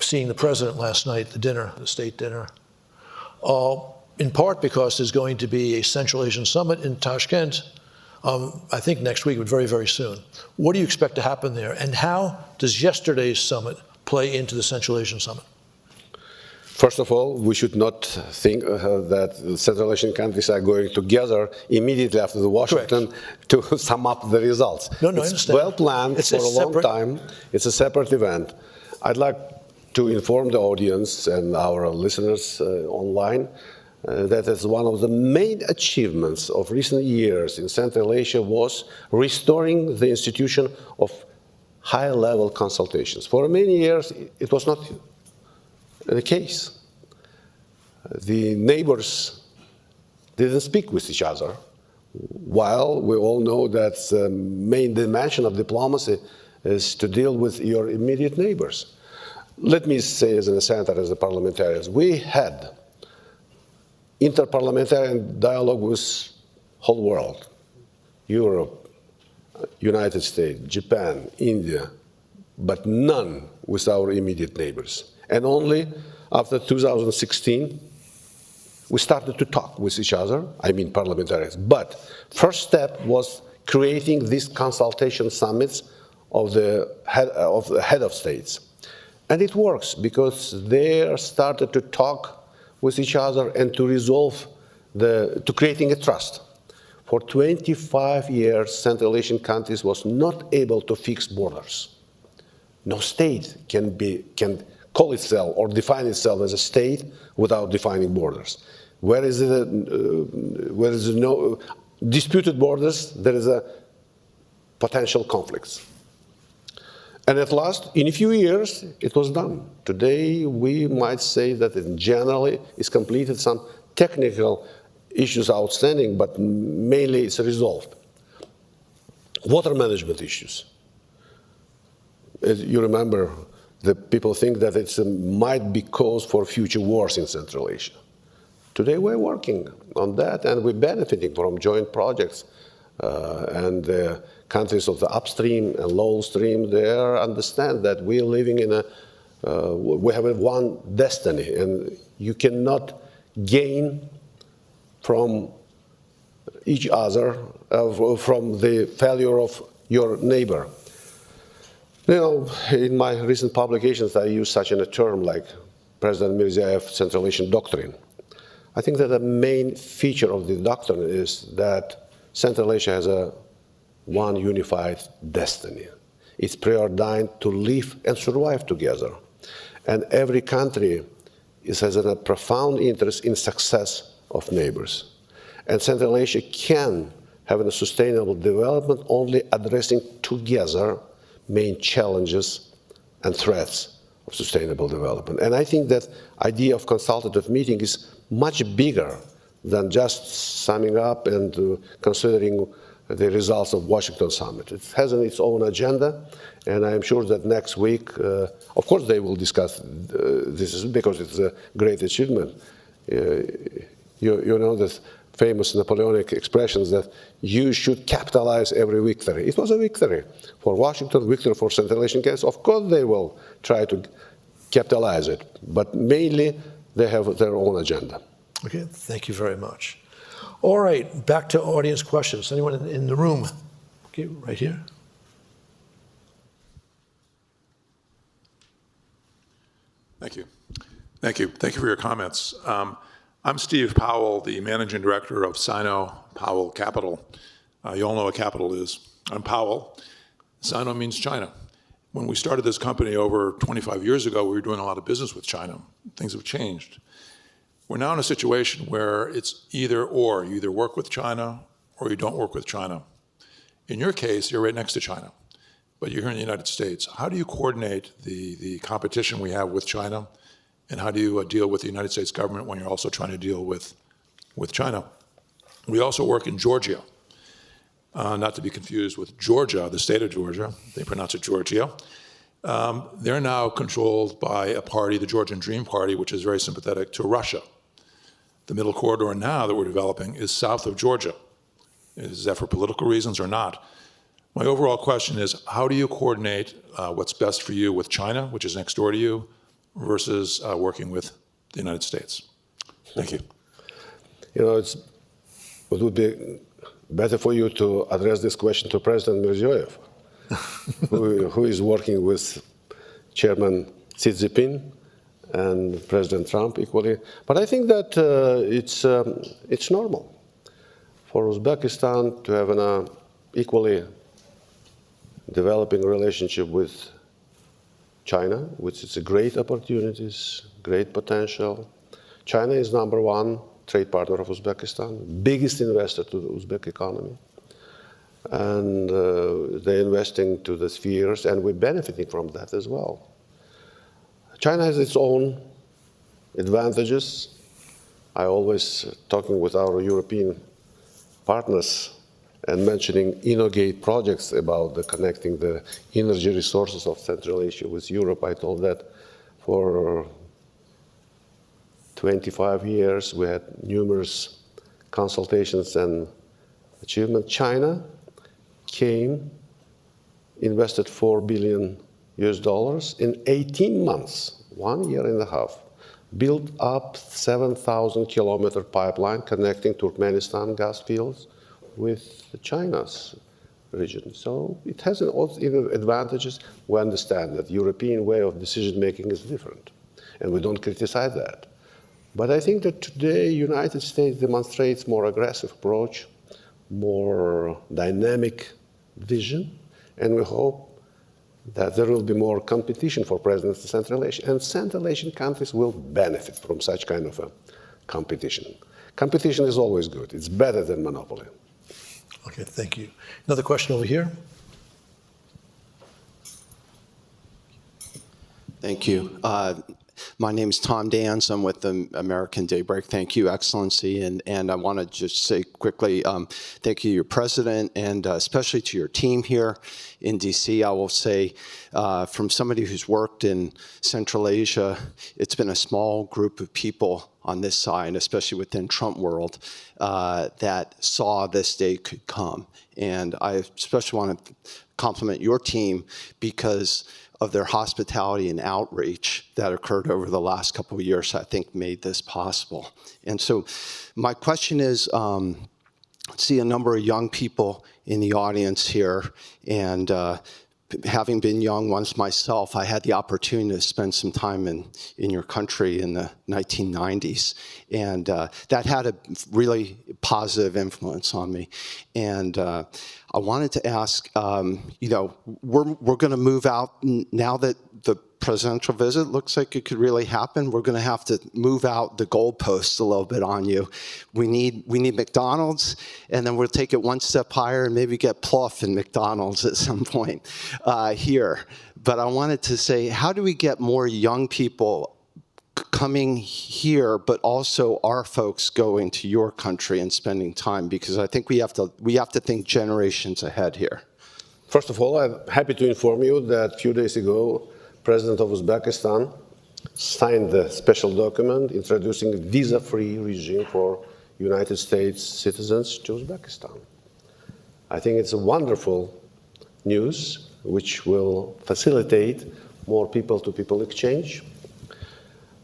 seeing the president last night, the state dinner, in part because there's going to be a Central Asian Summit in Tashkent, I think next week, but very, very soon. What do you expect to happen there? And how does yesterday's summit play into the Central Asian Summit? First of all, we should not think that the Central Asian countries are going together immediately after the Washington to sum up the results. No, I it's understand. Well planned for a long time. It's a separate event. I'd like to inform the audience and our listeners online that as one of the main achievements of recent years in Central Asia was restoring the institution of high-level consultations. For many years, it was not the case. The neighbors didn't speak with each other, while we all know that the main dimension of diplomacy is to deal with your immediate neighbors. Let me say, as a senator, as a parliamentarian, we had interparliamentary dialogue with the whole world, Europe, United States, Japan, India, but none with our immediate neighbors. And only after 2016, we started to talk with each other, I mean parliamentarians. But first step was creating these consultation summits of the head of states. And it works because they started to talk with each other and to resolve, to creating a trust. For 25 years, Central Asian countries was not able to fix borders. No state can call itself or define itself as a state without defining borders. Where is no disputed borders, there is a potential conflicts. And at last, in a few years, it was done. Today, we might say that it generally is completed. Some technical issues outstanding, but mainly it's resolved. Water management issues. As you remember, the people think that it might be cause for future wars in Central Asia. Today we're working on that, and we're benefiting from joint projects. And the countries of the upstream and low stream, they understand that we're living in we have one destiny, and you cannot gain from each other, from the failure of your neighbor. You know, in my recent publications, I use such a term like President Mirziyoyev Central Asian Doctrine. I think that the main feature of the doctrine is that Central Asia has one unified destiny. It's preordained to live and survive together. And every country has a profound interest in success of neighbors. And Central Asia can have a sustainable development only addressing together main challenges and threats of sustainable development. And I think that idea of consultative meeting is much bigger than just summing up and considering the results of Washington Summit. It has its own agenda, and I am sure that next week, of course they will discuss this because it's a great achievement. You know this famous Napoleonic expressions that you should capitalize every victory. It was a victory for Washington, victory for Central Asian countries. Of course they will try to capitalize it, but mainly they have their own agenda. Okay, thank you very much. All right, back to audience questions. Anyone in the room? Okay, right here. Thank you. Thank you. Thank you for your comments. I'm Steve Powell, the managing director of Sino Powell Capital. You all know what capital is. I'm Powell. Sino means China. When we started this company over 25 years ago, we were doing a lot of business with China. Things have changed. We're now in a situation where it's either or. You either work with China or you don't work with China. In your case, you're right next to China, but you're here in the United States. How do you coordinate the competition we have with China, and how do you deal with the United States government when you're also trying to deal with China? We also work in Georgia, not to be confused with Georgia, the state of Georgia. They pronounce it Georgia. They're now controlled by a party, the Georgian Dream Party, which is very sympathetic to Russia. The middle corridor now that we're developing is south of Georgia. Is that for political reasons or not? My overall question is, how do you coordinate what's best for you with China, which is next door to you, versus working with the United States? Thank you. You know, it would be better for you to address this question to President Mirziyoyev, who is working with Chairman Xi Jinping and President Trump equally. But I think that it's normal for Uzbekistan to have an equally developing relationship with China, which is a great opportunities, great potential. China is #1 trade partner of Uzbekistan, biggest investor to the Uzbek economy. And they're investing to the spheres, and we're benefiting from that as well. China has its own advantages. I always talking with our European partners and mentioning Innogate projects about connecting the energy resources of Central Asia with Europe. I told that for 25 years we had numerous consultations and achievements. China came, invested $4 billion in 18 months, 1.5 years, built up 7,000-kilometer pipeline connecting Turkmenistan gas fields with China's region. So it has even advantages. We understand that the European way of decision-making is different, and we don't criticize that. But I think that today United States demonstrates more aggressive approach, more dynamic vision, and we hope that there will be more competition for presidents in Central Asia, and Central Asian countries will benefit from such kind of a competition. Competition is always good. It's better than monopoly. Okay, thank you. Another question over here. Thank you. My name is Tom Dans. I'm with the American Daybreak. Thank you, Excellency. And I want to just say quickly, thank you, your president, and especially to your team here in DC. I will say, from somebody who's worked in Central Asia, it's been a small group of people on this side, especially within Trump world, that saw this day could come. And I especially want to compliment your team because of their hospitality and outreach that occurred over the last couple of years, I think made this possible. And so my question is, see a number of young people in the audience here, and having been young once myself, I had the opportunity to spend some time in your country in the 1990s. And that had a really positive influence on me. And I wanted to ask, we're going to move out now that the presidential visit looks like it could really happen. We're going to have to move out the goalposts a little bit on you. We need McDonald's, and then we'll take it one step higher and maybe get Plouffe in McDonald's at some point here. But I wanted to say, how do we get more young people coming here, but also our folks going to your country and spending time? Because I think we have to think generations ahead here. First of all, I'm happy to inform you that a few days ago, President of Uzbekistan signed the special document introducing a visa-free regime for United States citizens to Uzbekistan. I think it's a wonderful news which will facilitate more people-to-people exchange.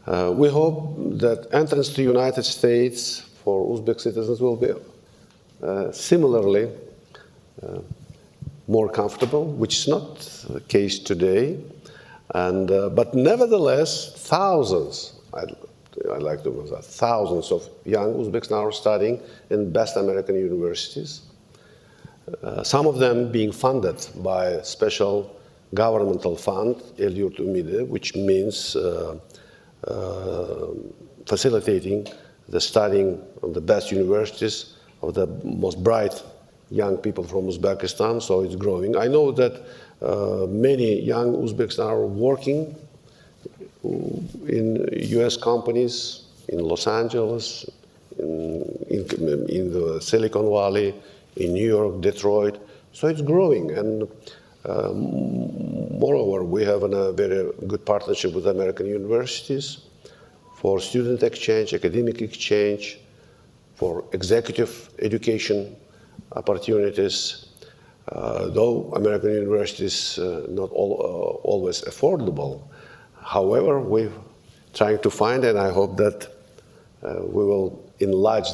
We hope that entrance to the United States for Uzbek citizens will be similarly more comfortable, which is not the case today. But nevertheless, thousands, I'd like to say thousands of young Uzbeks now are studying in best American universities, some of them being funded by a special governmental fund, El-Yurt Umide, which means facilitating the studying of the best universities of the most bright young people from Uzbekistan, so it's growing. I know that many young Uzbeks are working in US companies in Los Angeles, in the Silicon Valley, in New York, Detroit, so it's growing. And moreover, we have a very good partnership with American universities for student exchange, academic exchange, for executive education opportunities. Though American universities not always affordable, however, we're trying to find, and I hope that we will enlarge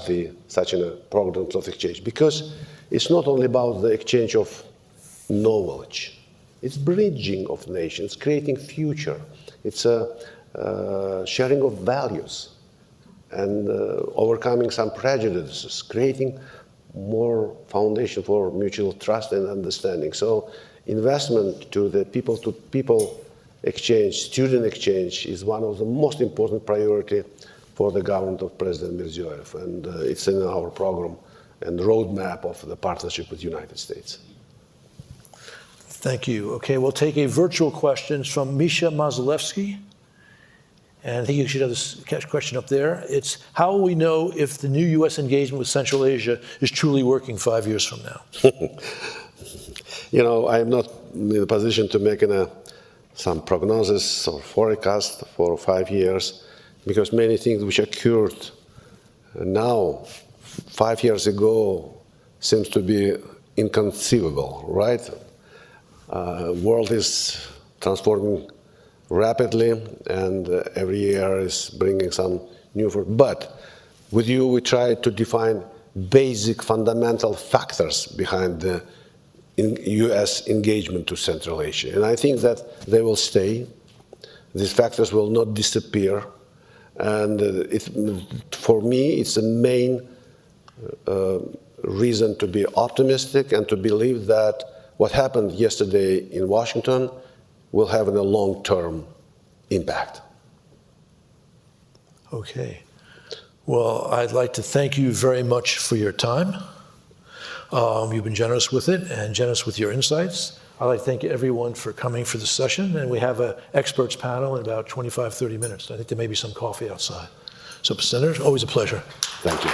such programs of exchange, because it's not only about the exchange of knowledge, it's bridging of nations, creating future, it's a sharing of values, and overcoming some prejudices, creating more foundation for mutual trust and understanding. So investment to the people-to-people exchange, student exchange, is one of the most important priority for the government of President Mirziyoyev, and it's in our program and roadmap of the partnership with the United States. Thank you. Okay, we'll take a virtual question from Misha Mazalevsky. And I think you should have this question up there. It's, how will we know if the new U.S. engagement with Central Asia is truly working 5 years from now? I am not in a position to make some prognosis or forecast for 5 years, because many things which occurred now, 5 years ago, seems to be inconceivable, right? World is transforming rapidly, and every year is bringing some new. But with you, we try to define basic, fundamental factors behind the U.S. engagement to Central Asia. And I think that they will stay. These factors will not disappear. And for me, it's the main reason to be optimistic and to believe that what happened yesterday in Washington will have a long-term impact. Okay. Well, I'd like to thank you very much for your time. You've been generous with it and generous with your insights. I'd like to thank everyone for coming for this session. And we have an experts panel in about 25, 30 minutes. I think there may be some coffee outside. So, Senator, always a pleasure. Thank you.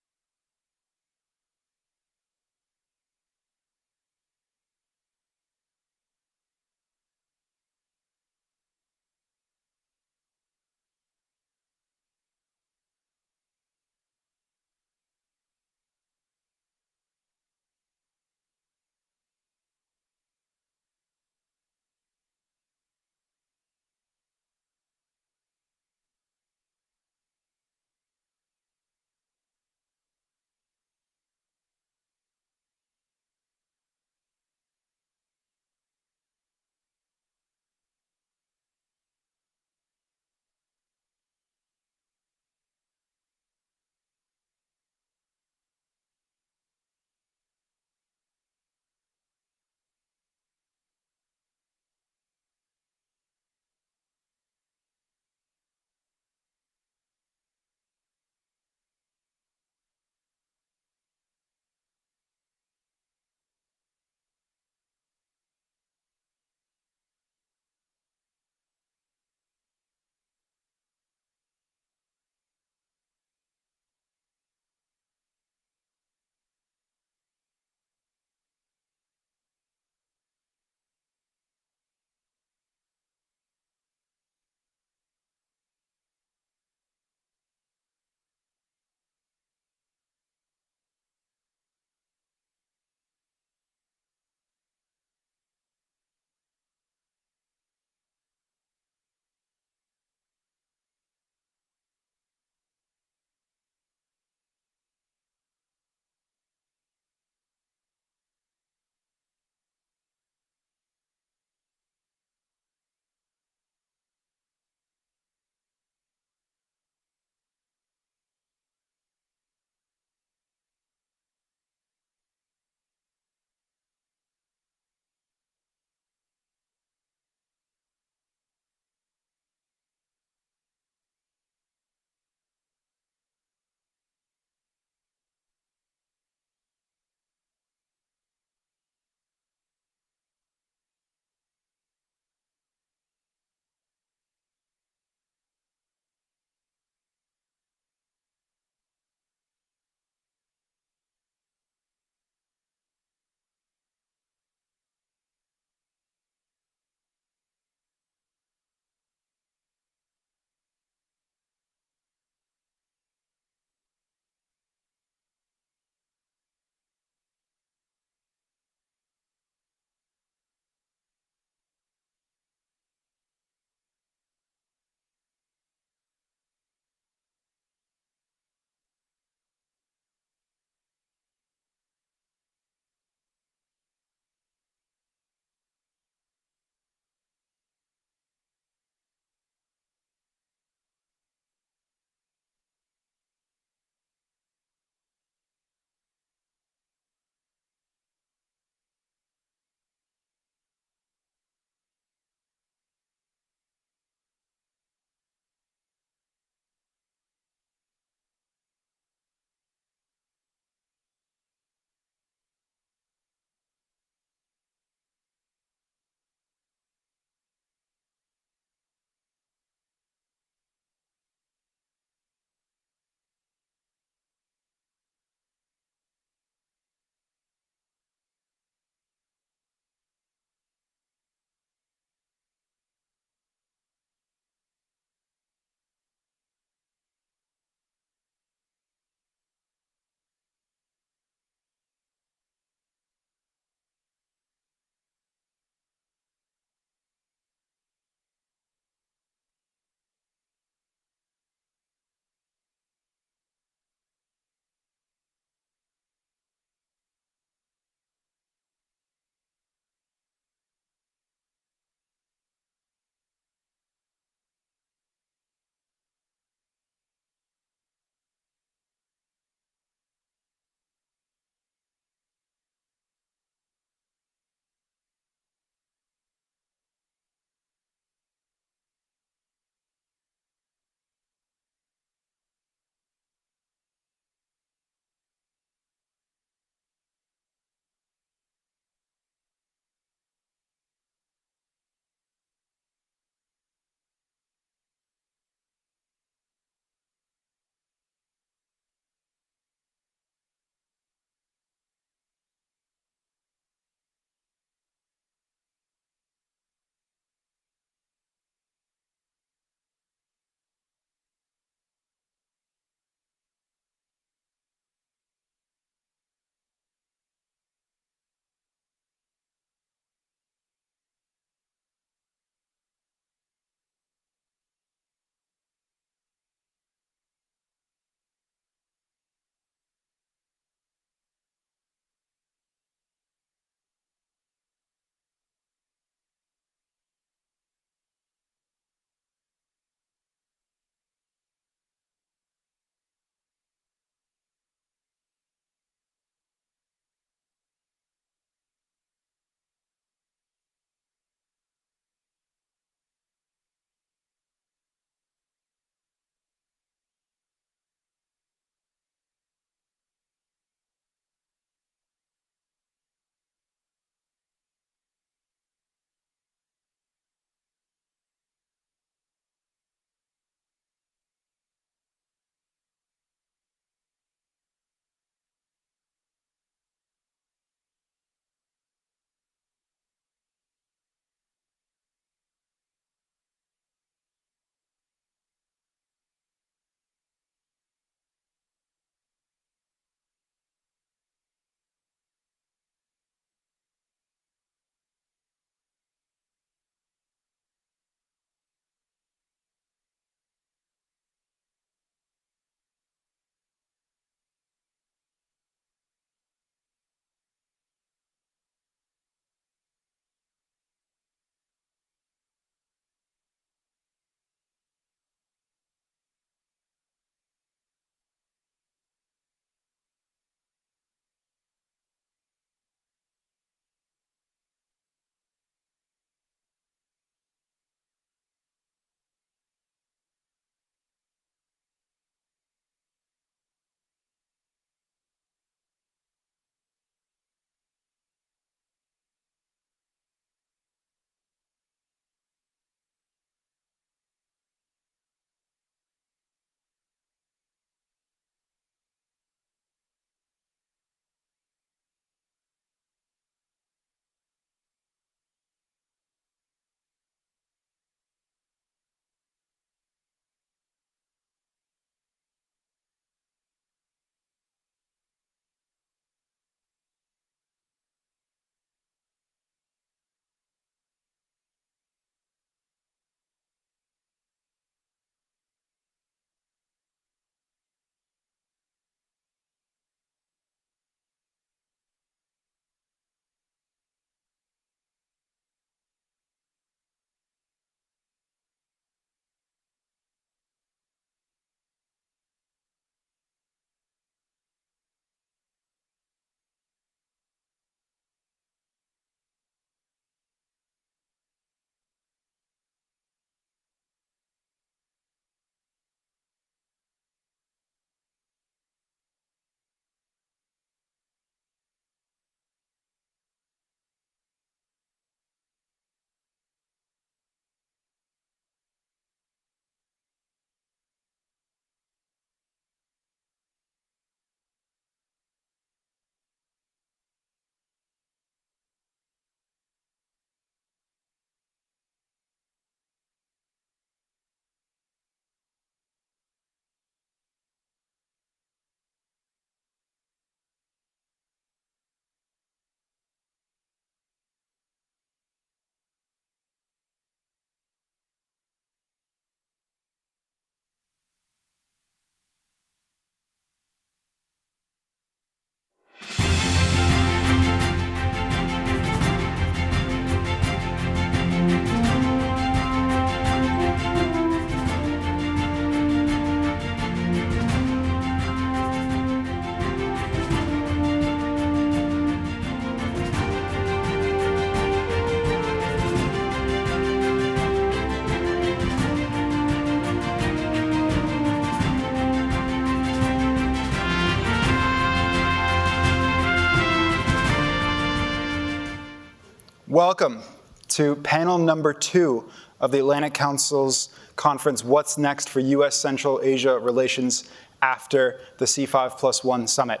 Welcome to panel number 2 of the Atlantic Council's conference, What's Next for U.S. Central Asia Relations After the C5+1 Summit.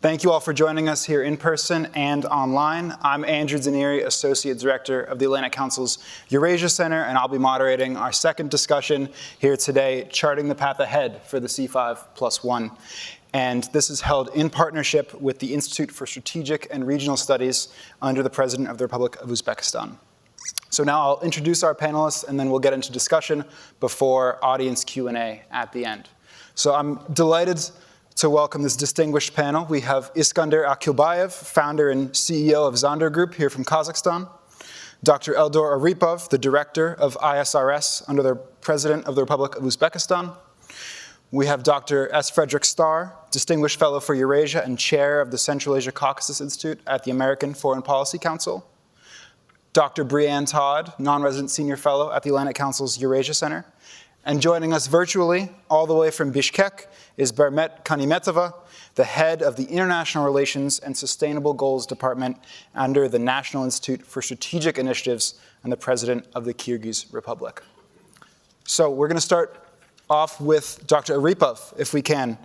Thank you all for joining us here in person and online. I'm Andrew Zanieri, Associate Director of the Atlantic Council's Eurasia Center, and I'll be moderating our second discussion here today, Charting the Path Ahead for the C5+1. And this is held in partnership with the Institute for Strategic and Regional Studies under the President of the Republic of Uzbekistan. So now I'll introduce our panelists, and then we'll get into discussion before audience Q&A at the end. So I'm delighted to welcome this distinguished panel. We have Iskander Akilbayev, founder and CEO of Zander Group here from Kazakhstan. Dr. Eldor Aripov, the director of ISRS under the President of the Republic of Uzbekistan. We have Dr. S. Frederick Starr, Distinguished Fellow for Eurasia and Chair of the Central Asia Caucasus Institute at the American Foreign Policy Council. Dr. Brianne Todd, Non-Resident Senior Fellow at the Atlantic Council's Eurasia Center. And joining us virtually, all the way from Bishkek, is Bermet Kanimetova, the head of the International Relations and Sustainable Goals Department under the National Institute for Strategic Initiatives and the President of the Kyrgyz Republic. So we're going to start off with Dr. Aripov, if we can.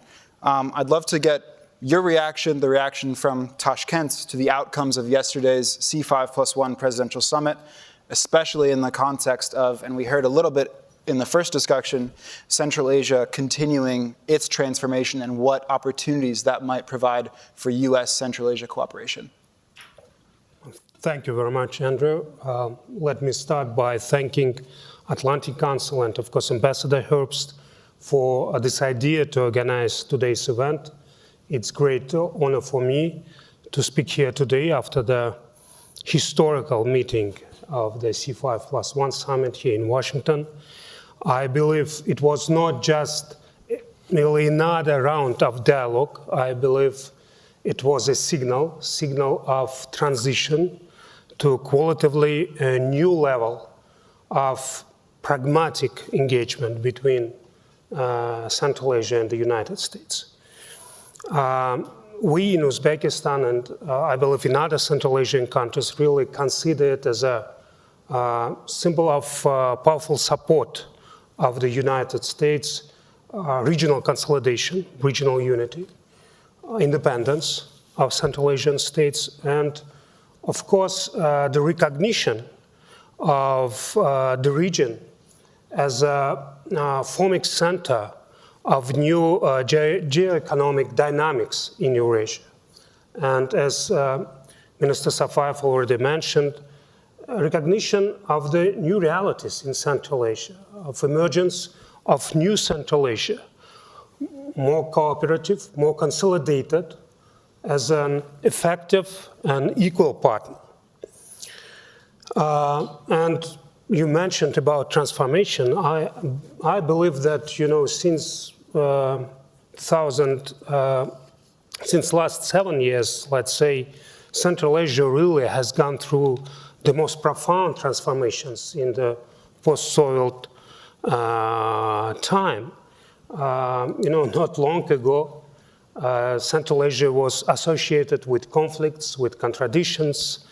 I'd love to get your reaction, the reaction from Tashkent to the outcomes of yesterday's C5+1 Presidential Summit, especially in the context of, and we heard a little bit in the first discussion, Central Asia continuing its transformation and what opportunities that might provide for U.S. Central Asia cooperation. Thank you very much, Andrew. Let me start by thanking Atlantic Council and, of course, Ambassador Herbst for this idea to organize today's event. It's a great honor for me to speak here today after the historical meeting of the C5+1 Summit here in Washington. I believe it was not just merely another round of dialogue. I believe it was a signal of transition to qualitatively a new level of pragmatic engagement between Central Asia and the United States. We in Uzbekistan and I believe in other Central Asian countries really consider it as a symbol of powerful support of the United States, regional consolidation, regional unity, independence of Central Asian states, and of course the recognition of the region as a forming center of new geoeconomic dynamics in Eurasia. And as Minister Safoev already mentioned, recognition of the new realities in Central Asia, of emergence of new Central Asia, more cooperative, more consolidated, as an effective and equal partner. And you mentioned about transformation. I believe that, since last 7 years, let's say, Central Asia really has gone through the most profound transformations in the post-Soviet time. Not long ago, Central Asia was associated with conflicts, with contradictions.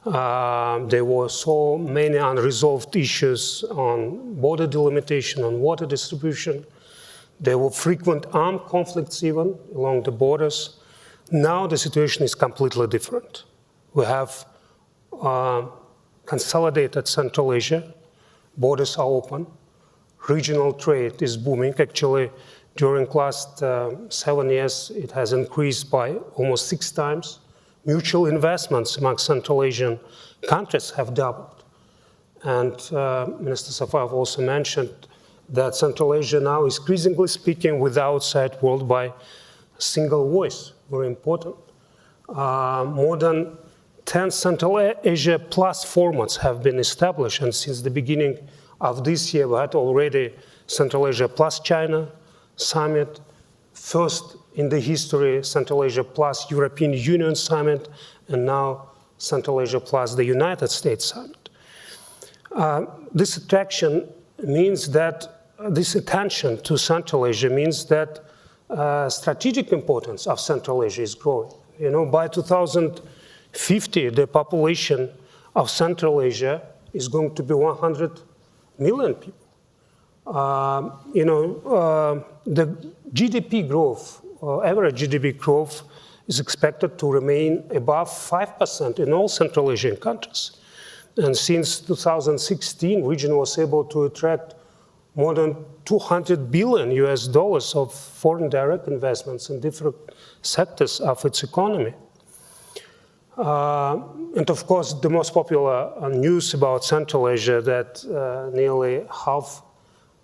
There were so many unresolved issues on border delimitation, on water distribution. There were frequent armed conflicts even along the borders. Now the situation is completely different. We have consolidated Central Asia, borders are open, regional trade is booming. Actually, during last 7 years, it has increased by almost 6 times. Mutual investments among Central Asian countries have doubled. And Minister Safoev also mentioned that Central Asia now is increasingly speaking with the outside world by a single voice, very important. More than 10 Central Asia Plus formats have been established, and since the beginning of this year, we had already Central Asia Plus China Summit, first in the history, Central Asia Plus European Union Summit, and now Central Asia Plus the United States Summit. This attraction means that this attention to Central Asia means that strategic importance of Central Asia is growing. By 2050, the population of Central Asia is going to be 100 million people. The GDP growth, average GDP growth, is expected to remain above 5% in all Central Asian countries. And since 2016, region was able to attract more than $200 billion of foreign direct investments in different sectors of its economy. And of course, the most popular news about Central Asia that nearly half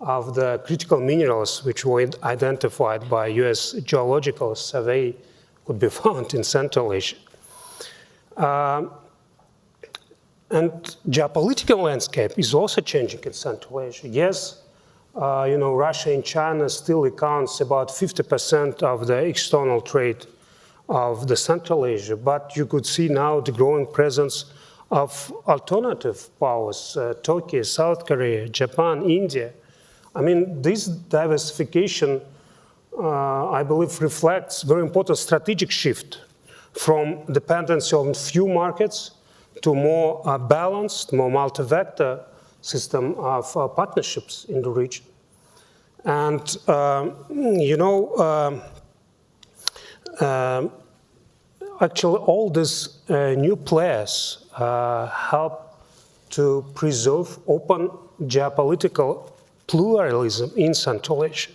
of the critical minerals which were identified by US Geological Survey could be found in Central Asia. And geopolitical landscape is also changing in Central Asia. Yes, Russia and China still accounts about 50% of the external trade of the Central Asia, but you could see now the growing presence of alternative powers, Turkey, South Korea, Japan, India. I mean, this diversification, I believe, reflects very important strategic shift from dependency on few markets to more balanced, more multi-vector system of partnerships in the region. And, actually, all these new players help to preserve open geopolitical pluralism in Central Asia.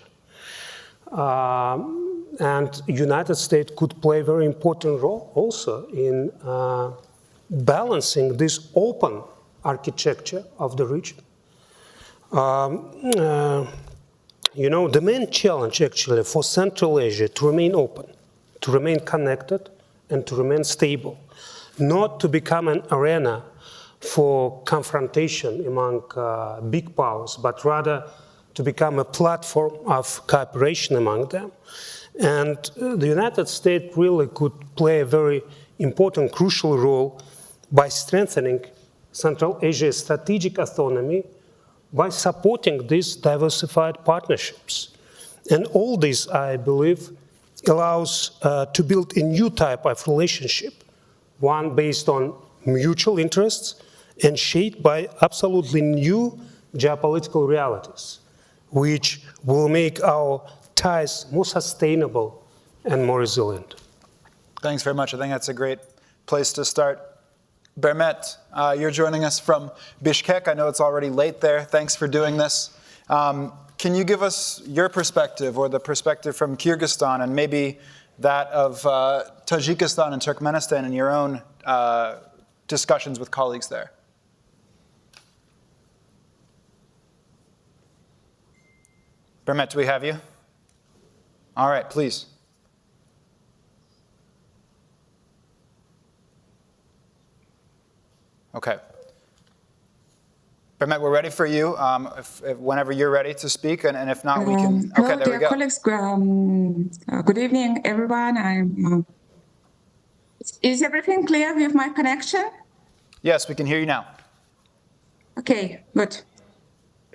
And United States could play a very important role also in balancing this open architecture of the region. The main challenge actually for Central Asia to remain open, to remain connected, and to remain stable, not to become an arena for confrontation among big powers, but rather to become a platform of cooperation among them. And the United States really could play a very important, crucial role by strengthening Central Asia's strategic autonomy by supporting these diversified partnerships. And all this, I believe, allows to build a new type of relationship, one based on mutual interests and shaped by absolutely new geopolitical realities, which will make our ties more sustainable and more resilient. Thanks very much. I think that's a great place to start. Bermet, you're joining us from Bishkek. I know it's already late there. Thanks for doing this. Can you give us your perspective or the perspective from Kyrgyzstan and maybe that of Tajikistan and Turkmenistan and your own discussions with colleagues there? Bermet, do we have you? All right, please. Okay. Bermet, we're ready for you whenever you're ready to speak, and if not, we can... Okay, there we go. Colleagues, good evening, everyone. Is everything clear with my connection? Yes, we can hear you now. Okay, good.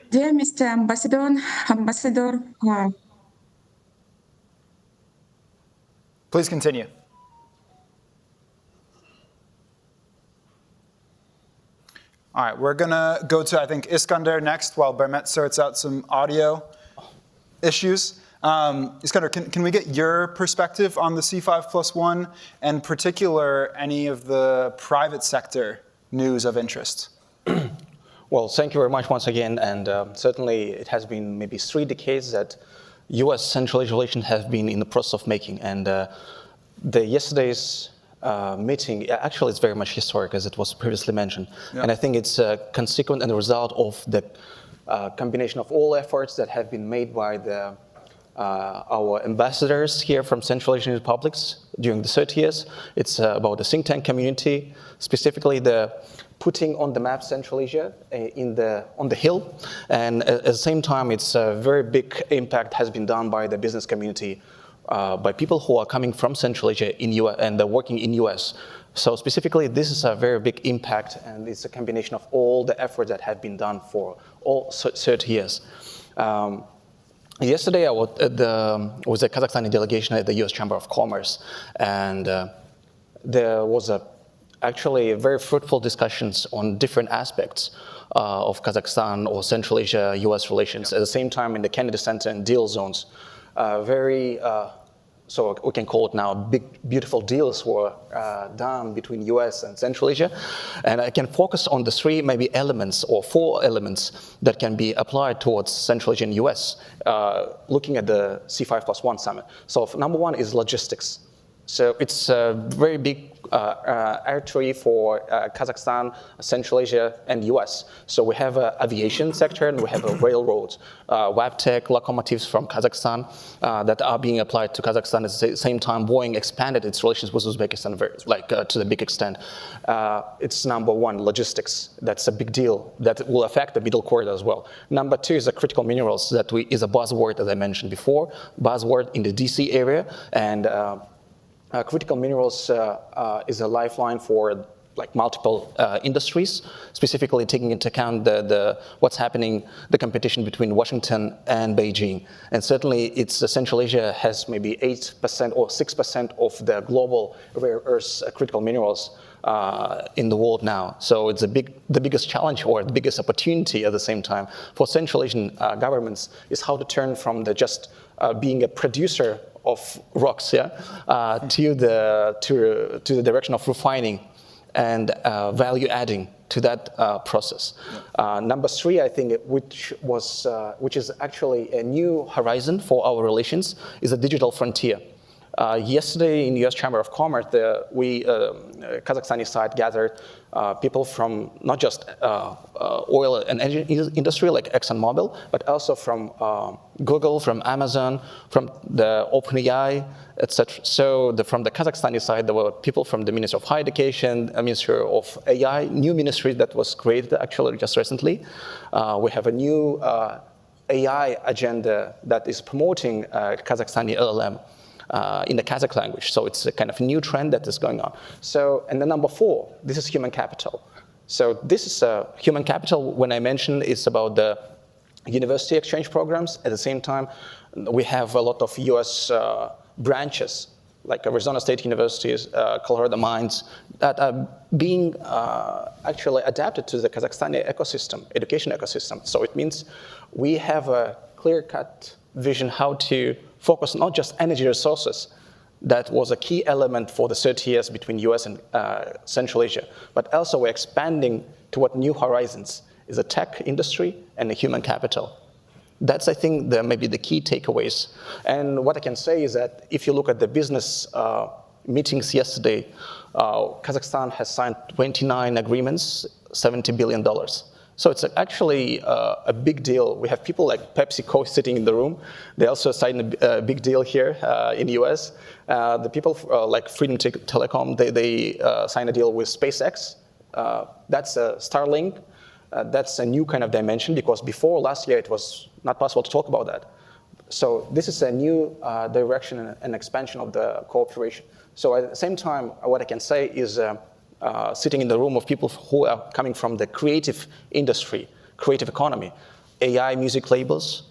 Dear Mr. Ambassador, please continue. All right, we're going to go to, I think, Iskander next while Bermet sorts out some audio issues. Iskander, can we get your perspective on the C5+1, and in particular, any of the private sector news of interest? Well, thank you very much once again. And certainly, it has been maybe 3 decades that U.S. Central Asia relations have been in the process of making. And yesterday's meeting, actually, it's very much historic, as it was previously mentioned. Yeah. And I think it's a consequent and a result of the combination of all efforts that have been made by our ambassadors here from Central Asian republics during the 30 years. It's about the think tank community, specifically the putting on the map Central Asia on the Hill. And at the same time, it's a very big impact has been done by the business community, by people who are coming from Central Asia in US and they're working in US. So specifically, this is a very big impact, and it's a combination of all the efforts that have been done for all 30 years. Yesterday, I was a Kazakhstani delegation at the US Chamber of Commerce, and there was a actually very fruitful discussions on different aspects of Kazakhstan or Central Asia-US relations. At the same time, in the Kennedy Center and deal zones, so we can call it now big, beautiful deals were done between US and Central Asia. And I can focus on the three maybe elements or four elements that can be applied towards Central Asia and US, looking at the C5+1 Summit. So number one is logistics. So it's a very big artery for Kazakhstan, Central Asia, and US. So we have an aviation sector and we have a railroads, Wabtec locomotives from Kazakhstan that are being applied to Kazakhstan. At the same time, Boeing expanded its relations with Uzbekistan to the big extent. It's number one, logistics. That's a big deal that will affect the middle corridor as well. Number two is the critical minerals that is a buzzword, as I mentioned before, buzzword in the DC area. And critical minerals is a lifeline for multiple industries, specifically taking into account what's happening, the competition between Washington and Beijing. And certainly, Central Asia has maybe 8% or 6% of the global rare earths critical minerals in the world now. So it's the biggest challenge or the biggest opportunity at the same time for Central Asian governments is how to turn from just being a producer of rocks, to the direction of refining and value adding to that process. Number three, I think, which is actually a new horizon for our relations, is a digital frontier. Yesterday in the U.S. Chamber of Commerce, Kazakhstani side gathered people from not just oil and energy industry like ExxonMobil, but also from Google, from Amazon, from the OpenAI, etc. So from the Kazakhstani side, there were people from the Ministry of Higher Education, Ministry of AI, new ministry that was created actually just recently. We have a new AI agenda that is promoting Kazakhstani LLM. In the Kazakh language. So it's a kind of new trend that is going on. So, and then number four, this is human capital. So this is human capital, when I mentioned, it's about the university exchange programs. At the same time, we have a lot of US branches, like Arizona State Universities, Colorado Mines, that are being actually adapted to the Kazakhstani ecosystem, education ecosystem. So it means we have a clear-cut vision how to focus not just energy resources. That was a key element for the 30 years between US and Central Asia. But also we're expanding toward new horizons, is the tech industry and the human capital. That's, I think, maybe the key takeaways. And what I can say is that if you look at the business meetings yesterday, Kazakhstan has signed 29 agreements, $70 billion. So it's actually a big deal. We have people like PepsiCo sitting in the room. They also signed a big deal here in the US. The people like Freedom Telecom, they signed a deal with SpaceX. That's Starlink. That's a new kind of dimension because before last year it was not possible to talk about that. So this is a new direction and expansion of the cooperation. So at the same time, what I can say is sitting in the room of people who are coming from the creative industry, creative economy, AI music labels,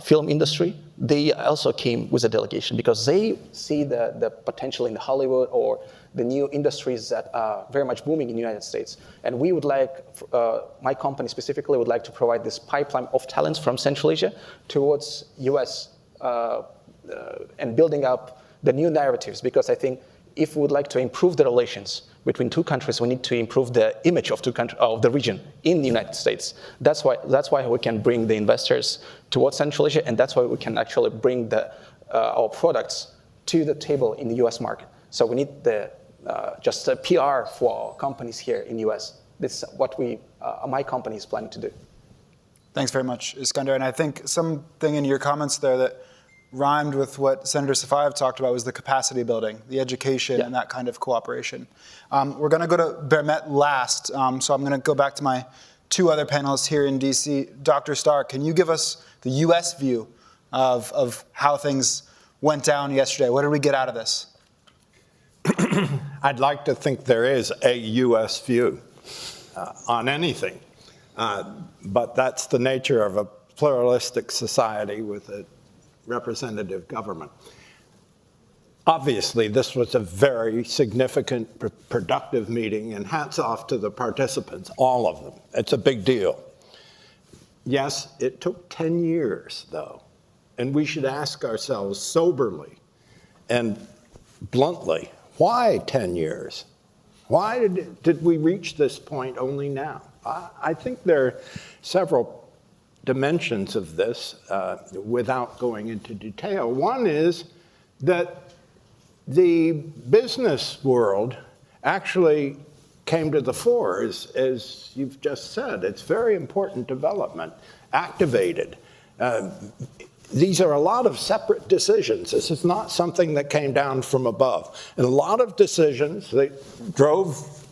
film industry, they also came with a delegation because they see the potential in Hollywood or the new industries that are very much booming in the United States. And we would like, my company specifically would like to provide this pipeline of talents from Central Asia towards US and building up the new narratives because I think if we would like to improve the relations between two countries, we need to improve the image of the region in the United States. That's why we can bring the investors towards Central Asia, and that's why we can actually bring our products to the table in the US market. So we need just a PR for our companies here in the US. This is what my company is planning to do. Thanks very much, Iskandar. And I think something in your comments there that rhymed with what Senator Safoev talked about was the capacity building, the education, and that kind of cooperation. We're going to go to Bermet last, so I'm going to go back to my two other panelists here in DC. Dr. Starr, can you give us the US view of how things went down yesterday? What did we get out of this? I'd like to think there is a US view on anything, but that's the nature of a pluralistic society with a representative government. Obviously, this was a very significant, productive meeting, and hats off to the participants, all of them. It's a big deal. Yes, it took 10 years, though, and we should ask ourselves soberly and bluntly, why 10 years? Why did we reach this point only now? I think there are several dimensions of this without going into detail. One is that the business world actually came to the fore, as you've just said. It's very important development, activated. These are a lot of separate decisions. This is not something that came down from above. And a lot of decisions that drove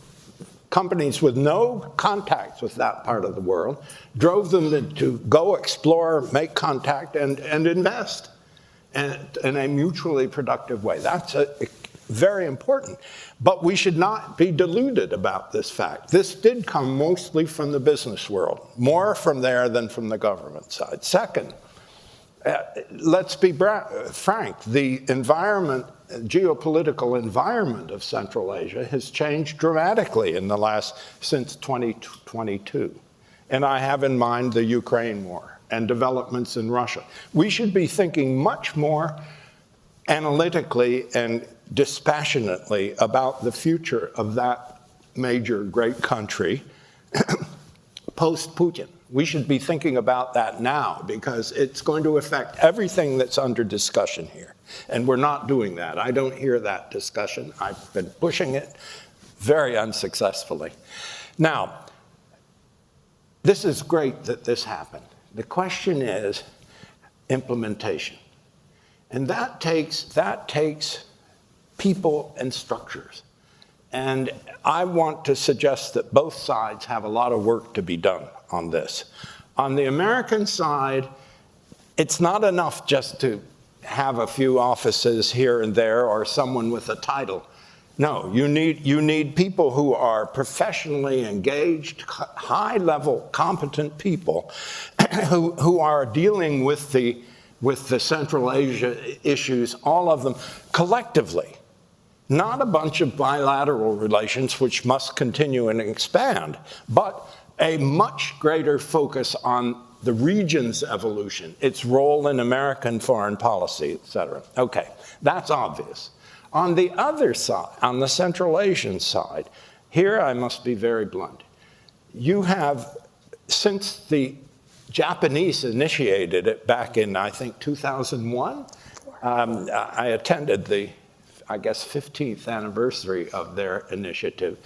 companies with no contacts with that part of the world, drove them to go explore, make contact, and invest in a mutually productive way. That's very important. But we should not be deluded about this fact. This did come mostly from the business world, more from there than from the government side. Second, let's be frank, the environment, geopolitical environment of Central Asia has changed dramatically since 2022. And I have in mind the Ukraine war and developments in Russia. We should be thinking much more analytically and dispassionately about the future of that major great country post-Putin. We should be thinking about that now because it's going to affect everything that's under discussion here. And we're not doing that. I don't hear that discussion. I've been pushing it very unsuccessfully. Now, this is great that this happened. The question is implementation. And that takes people and structures. And I want to suggest that both sides have a lot of work to be done on this. On the American side, it's not enough just to have a few offices here and there or someone with a title. No, you need people who are professionally engaged, high-level, competent people who are dealing with the Central Asia issues, all of them, collectively. Not a bunch of bilateral relations which must continue and expand, but a much greater focus on the region's evolution, its role in American foreign policy, et cetera. Okay, that's obvious. On the other side, on the Central Asian side, here I must be very blunt. You have, since the Japanese initiated it back in, I think, 2001, I attended the, I guess, 15th anniversary of their initiative.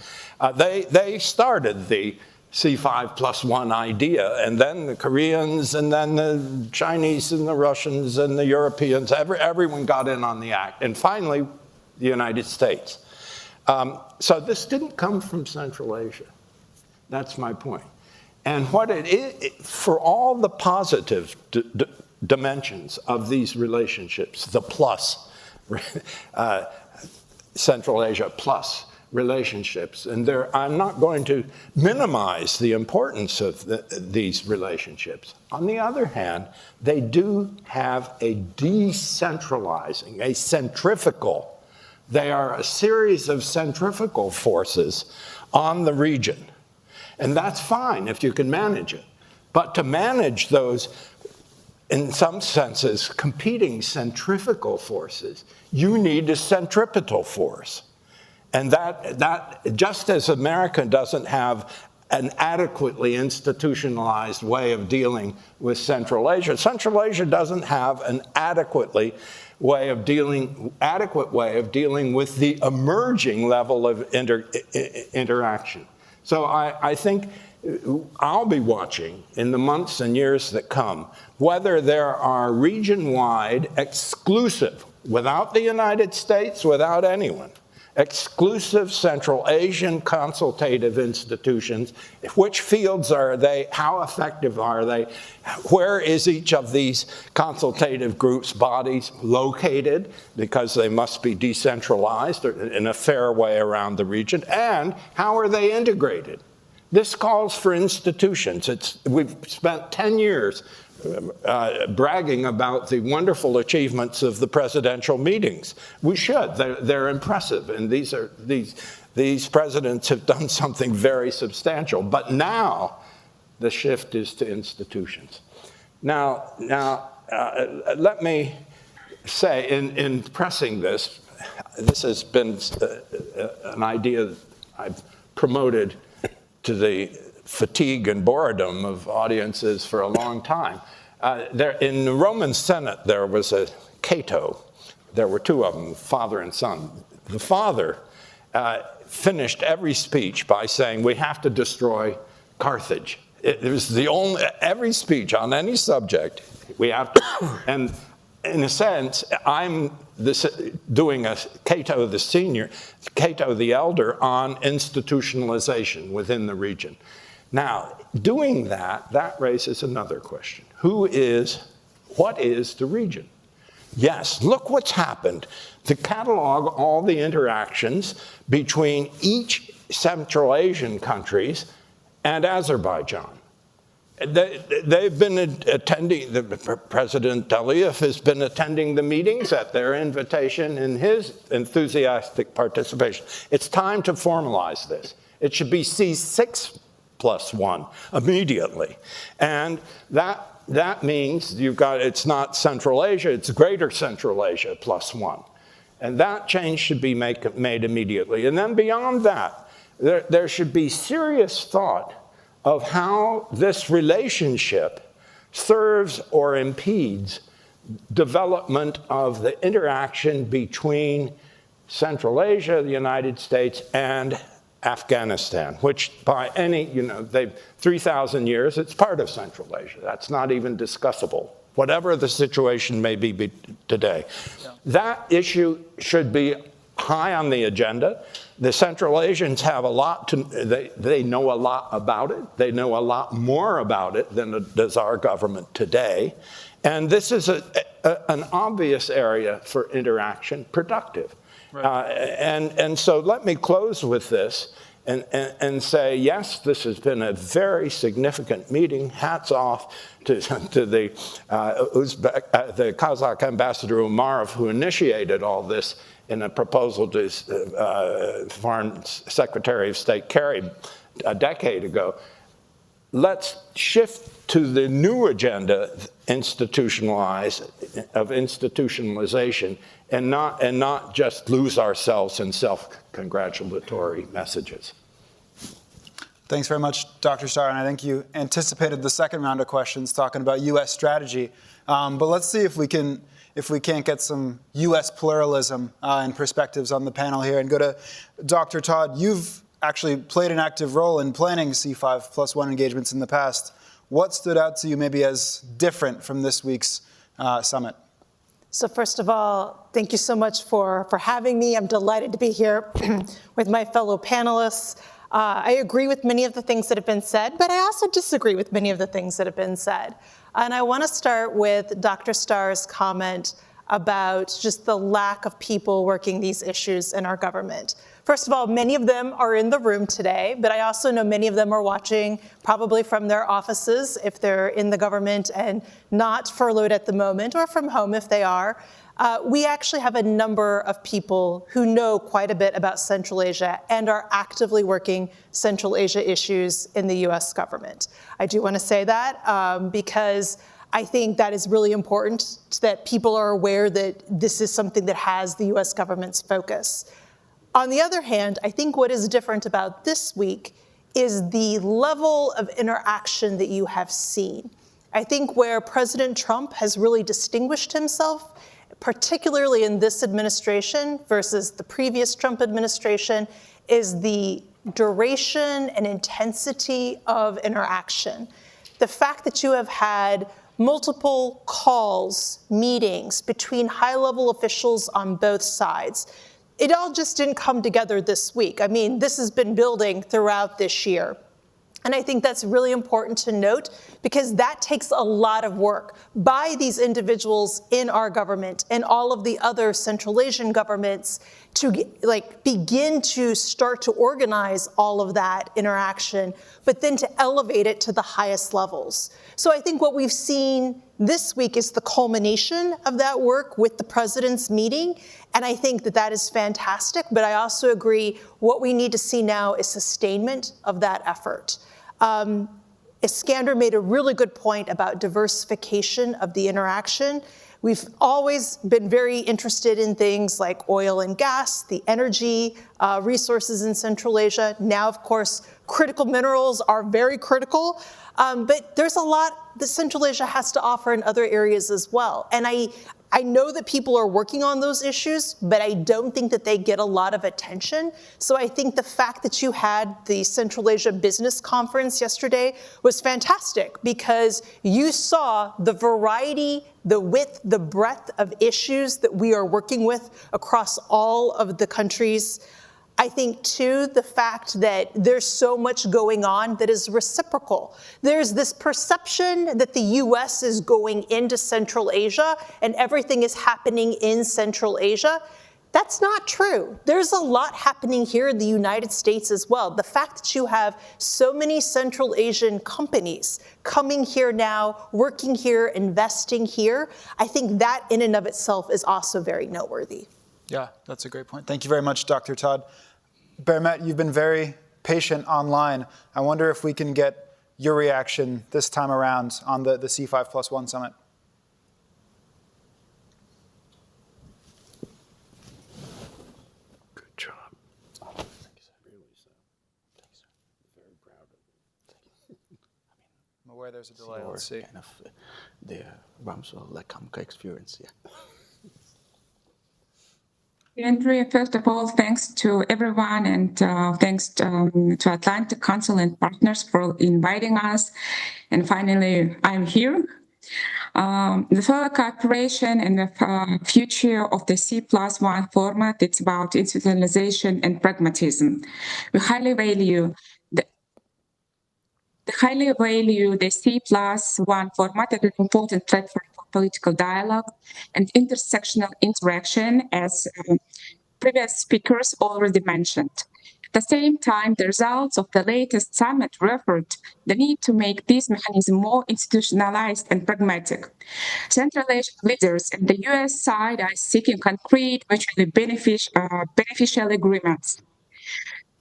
They started the C5+1 idea, and then the Koreans, and then the Chinese, and the Russians, and the Europeans, everyone got in on the act, and finally, the United States. So this didn't come from Central Asia. That's my point. And what it is, for all the positive dimensions of these relationships, the plus, Central Asia plus relationships, and I'm not going to minimize the importance of these relationships. On the other hand, they do have a decentralizing, a centrifugal. They are a series of centrifugal forces on the region. And that's fine if you can manage it. But to manage those, in some senses, competing centrifugal forces, you need a centripetal force. And that just as America doesn't have an adequately institutionalized way of dealing with Central Asia doesn't have an adequate way of dealing with the emerging level of interaction. So I think I'll be watching in the months and years that come whether there are region-wide exclusive, without the United States, without anyone, exclusive Central Asian consultative institutions. Which fields are they? How effective are they? Where is each of these consultative groups, bodies located? Because they must be decentralized in a fair way around the region. And how are they integrated? This calls for institutions. We've spent 10 years bragging about the wonderful achievements of the presidential meetings. We should. They're impressive, and these presidents have done something very substantial. But now the shift is to institutions. Now, let me say, in pressing this has been an idea that I've promoted to the fatigue and boredom of audiences for a long time. In the Roman Senate, there was a Cato. There were two of them, father and son. The father finished every speech by saying, we have to destroy Carthage. It was the only, every speech on any subject, we have to, and in a sense, I'm doing a Cato the Senior, Cato the Elder on institutionalization within the region. Now, doing that raises another question. What is the region? Yes, look what's happened. To catalog all the interactions between each Central Asian countries and Azerbaijan. They've been attending, President Aliyev has been attending the meetings at their invitation and his enthusiastic participation. It's time to formalize this. It should be C6+1 immediately. And that means it's not Central Asia, it's Greater Central Asia +1. And that change should be made immediately. And then beyond that, there should be serious thought of how this relationship serves or impedes development of the interaction between Central Asia, the United States, and Afghanistan, which by 3,000 years, it's part of Central Asia. That's not even discussable, whatever the situation may be today. Yeah. That issue should be high on the agenda. The Central Asians have a lot they know a lot about it. They know a lot more about it than does our government today. And this is an obvious area for interaction, productive. Right. And so let me close with this and say, yes, this has been a very significant meeting. Hats off to the Kazakh ambassador Umarov, who initiated all this in a proposal to Foreign Secretary of State Kerry a decade ago. Let's shift to the new agenda of institutionalization and not just lose ourselves in self-congratulatory messages. Thanks very much, Dr. Starr, and I think you anticipated the second round of questions talking about U.S. strategy. But let's see if we can't get some U.S. pluralism and perspectives on the panel here, and go to Dr. Todd. You've actually played an active role in planning C5+1 engagements in the past. What stood out to you maybe as different from this week's summit? So first of all, thank you so much for having me. I'm delighted to be here with my fellow panelists. I agree with many of the things that have been said, but I also disagree with many of the things that have been said. And I want to start with Dr. Starr's comment about just the lack of people working these issues in our government. First of all, many of them are in the room today, but I also know many of them are watching probably from their offices if they're in the government and not furloughed at the moment, or from home if they are. We actually have a number of people who know quite a bit about Central Asia and are actively working Central Asia issues in the US government. I do want to say that because I think that is really important, that people are aware that this is something that has the US government's focus. On the other hand, I think what is different about this week is the level of interaction that you have seen. I think where President Trump has really distinguished himself, particularly in this administration versus the previous Trump administration, is the duration and intensity of interaction. The fact that you have had multiple calls, meetings between high-level officials on both sides, it all just didn't come together this week. I mean, this has been building throughout this year. And I think that's really important to note, because that takes a lot of work by these individuals in our government and all of the other Central Asian governments to begin to start to organize all of that interaction, but then to elevate it to the highest levels. So I think what we've seen this week is the culmination of that work with the president's meeting, and I think that that is fantastic, but I also agree what we need to see now is sustainment of that effort. Iskander made a really good point about diversification of the interaction. We've always been very interested in things like oil and gas, the energy resources in Central Asia. Now, of course, critical minerals are very critical, but there's a lot that Central Asia has to offer in other areas as well. And I know that people are working on those issues, but I don't think that they get a lot of attention. So I think the fact that you had the Central Asia Business Conference yesterday was fantastic because you saw the variety, the width, the breadth of issues that we are working with across all of the countries. I think, too, the fact that there's so much going on that is reciprocal. There's this perception that the U.S. is going into Central Asia and everything is happening in Central Asia. That's not true. There's a lot happening here in the United States as well. The fact that you have so many Central Asian companies coming here now, working here, investing here, I think that in and of itself is also very noteworthy. Yeah, that's a great point. Thank you very much, Dr. Todd. Bermet, you've been very patient online. I wonder if we can get your reaction this time around on the C5+1 Summit. Good job. Thank you, sir. Really, sir. Thank you, sir. Very proud of you. Thank you. I'm aware there's a delay. Let's see. Kind of the Ramswell-Kamka experience, yeah. Andrea, first of all, thanks to everyone and thanks to Atlantic Council and partners for inviting us. And finally, I'm here. The further cooperation and the future of the C+1 format, it's about institutionalization and pragmatism. We highly value the C+1 format as an important platform for political dialogue and intersectional interaction, as previous speakers already mentioned. At the same time, the results of the latest summit referred the need to make this mechanism more institutionalized and pragmatic. Central Asian leaders and the US side are seeking concrete, mutually beneficial agreements.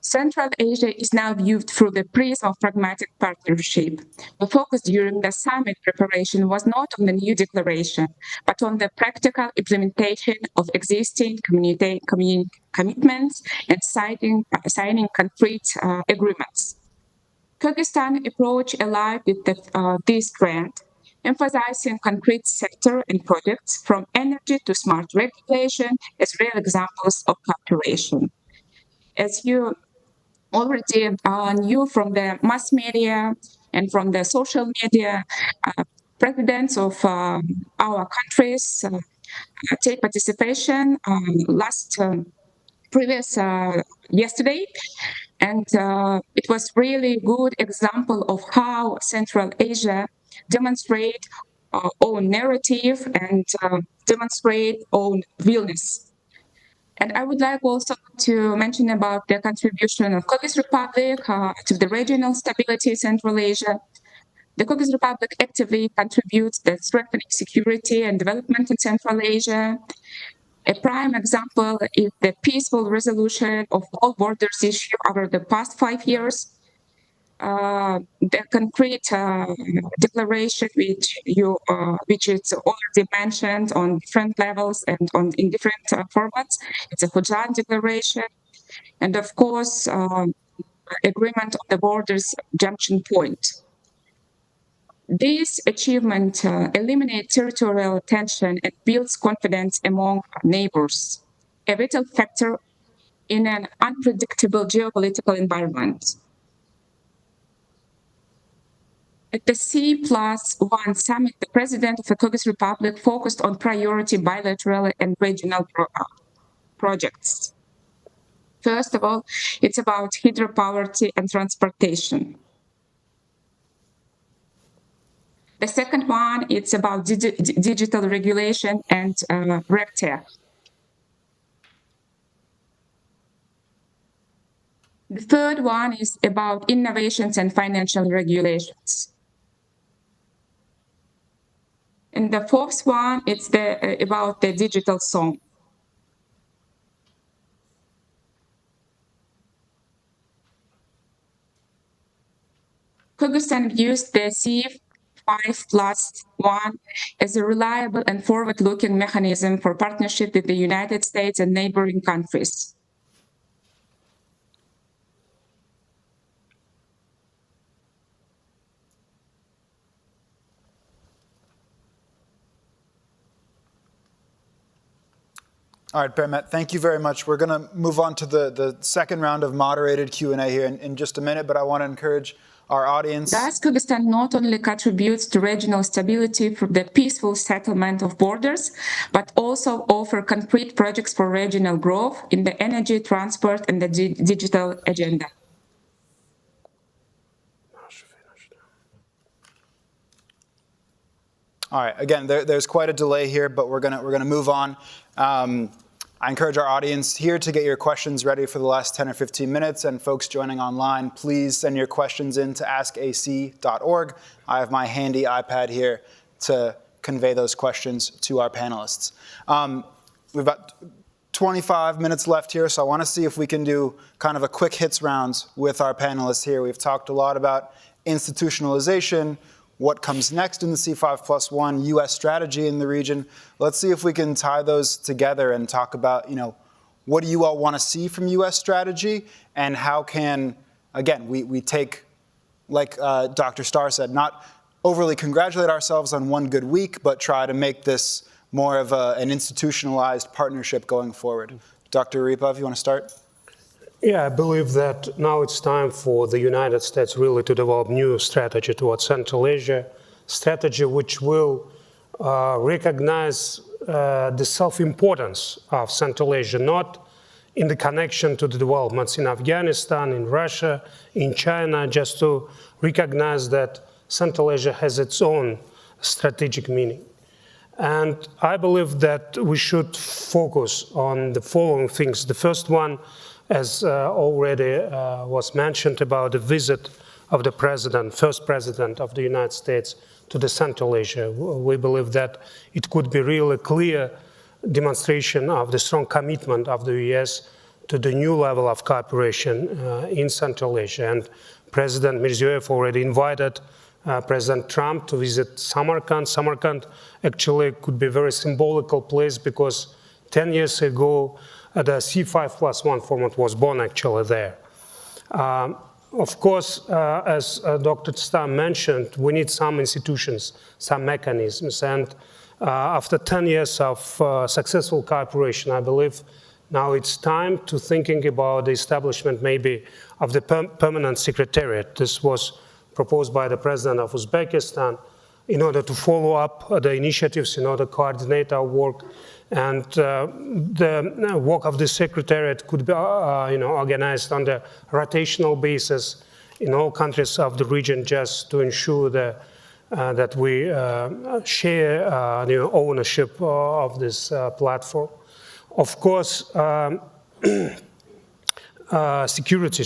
Central Asia is now viewed through the prism of pragmatic partnership. The focus during the summit preparation was not on the new declaration, but on the practical implementation of existing commitments and signing concrete agreements. Kyrgyzstan approach aligned with this trend, emphasizing concrete sector and projects from energy to smart regulation as real examples of cooperation. As you already knew from the mass media and from the social media, presidents of our countries take participation yesterday, and it was really good example of how Central Asia demonstrate own narrative and demonstrate own willingness. And I would like also to mention about the contribution of Kyrgyz Republic to the regional stability in Central Asia. The Kyrgyz Republic actively contributes to strengthening security and development in Central Asia. A prime example is the peaceful resolution of all borders issue over the past 5 years. The concrete declaration which is already mentioned on different levels and in different formats. It's a Fujian declaration, and of course, agreement on the borders junction point. This achievement eliminates territorial tension and builds confidence among neighbors, a vital factor in an unpredictable geopolitical environment. At the C+1 Summit, the President of the Kyrgyz Republic focused on priority bilateral and regional projects. First of all, it's about hydropower and transportation. The second one, it's about digital regulation and RegTech. The third one is about innovations and financial regulations. And the fourth one, it's about the digital zone. Kyrgyzstan views the C5+1 as a reliable and forward-looking mechanism for partnership with the United States and neighboring countries. All right, Bermet, thank you very much. We're going to move on to the second round of moderated Q&A here in just a minute, but I want to encourage our audience. Thus, Kyrgyzstan not only contributes to regional stability through the peaceful settlement of borders, but also offer concrete projects for regional growth in the energy, transport, and the digital agenda. All right, again, there's quite a delay here, but we're gonna move on. I encourage our audience here to get your questions ready for the last 10 or 15 minutes, and folks joining online, please send your questions in to askac.org. I have my handy iPad here to convey those questions to our panelists. We've got 25 minutes left here, so I want to see if we can do kind of a quick hits round with our panelists here. We've talked a lot about institutionalization, what comes next in the C5+1, U.S. strategy in the region. Let's see if we can tie those together and talk about, what do you all want to see from U.S. strategy, and how can, again, we take, like Dr. Starr said, not overly congratulate ourselves on one good week, but try to make this more of an institutionalized partnership going forward. Dr. Rypov, you want to start? Yeah, I believe that now it's time for the United States really to develop new strategy towards Central Asia, strategy which will recognize the self-importance of Central Asia, not in the connection to the developments in Afghanistan, in Russia, in China, just to recognize that Central Asia has its own strategic meaning. And I believe that we should focus on the following things. The first one, as already was mentioned, about the visit of the first president of the United States to the Central Asia. We believe that it could be really clear demonstration of the strong commitment of the US to the new level of cooperation in Central Asia. And President Mirziyoyev already invited President Trump to visit Samarkand. Samarkand actually could be a very symbolical place because 10 years ago, the C5+1 format was born actually there. Of course, as Dr. Starr mentioned, we need some institutions, some mechanisms. And after 10 years of successful cooperation, I believe now it's time to thinking about the establishment maybe of the permanent secretariat. This was proposed by the president of Uzbekistan in order to follow up the initiatives, in order to coordinate our work. And the work of the Secretariat could be organized on the rotational basis in all countries of the region, just to ensure that we share the ownership of this platform. Of course, security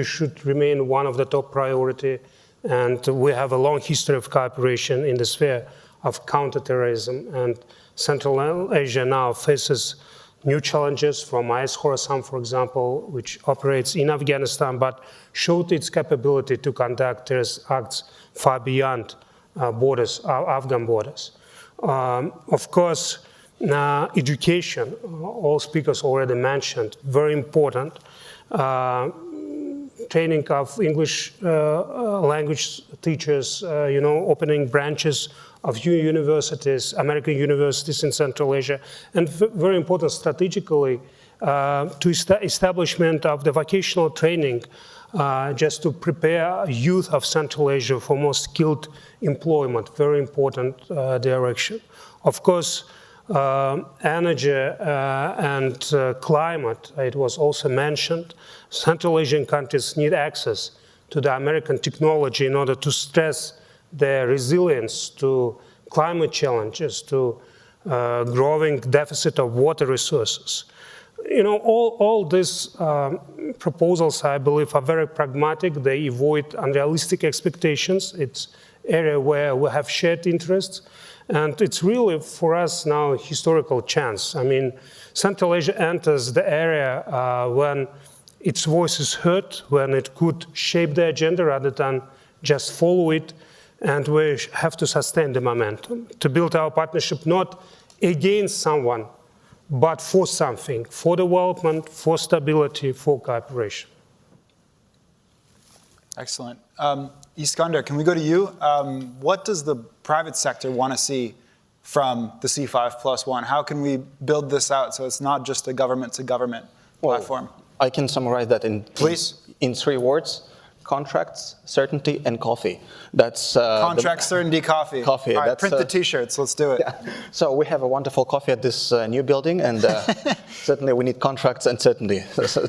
should remain one of the top priority, and we have a long history of cooperation in the sphere of counterterrorism. And Central Asia now faces new challenges from IS Khorasan, for example, which operates in Afghanistan, but showed its capability to conduct terrorist acts far beyond Afghan borders. Of course, education, all speakers already mentioned, very important. Training of English language teachers, opening branches of new universities, American universities in Central Asia, and very important strategically, to establishment of the vocational training, just to prepare youth of Central Asia for more skilled employment, very important direction. Of course, energy and climate, it was also mentioned. Central Asian countries need access to the American technology in order to stress their resilience to climate challenges, to growing deficit of water resources. all these proposals, I believe, are very pragmatic. They avoid unrealistic expectations. It's area where we have shared interests. And it's really, for us now, a historical chance. I mean, Central Asia enters the area when its voice is heard, when it could shape the agenda rather than just follow it. And we have to sustain the momentum to build our partnership not against someone, but for something, for development, for stability, for cooperation. Excellent. Iskander, can we go to you? What does the private sector want to see from the C5+1? How can we build this out so it's not just a government-to-government platform? I can summarize that in 3 words: contracts, certainty, and coffee. That's contracts, certainty, coffee. Coffee. All right, print the T-shirts. Let's do it. Yeah. So we have a wonderful coffee at this new building, and certainly we need contracts and certainty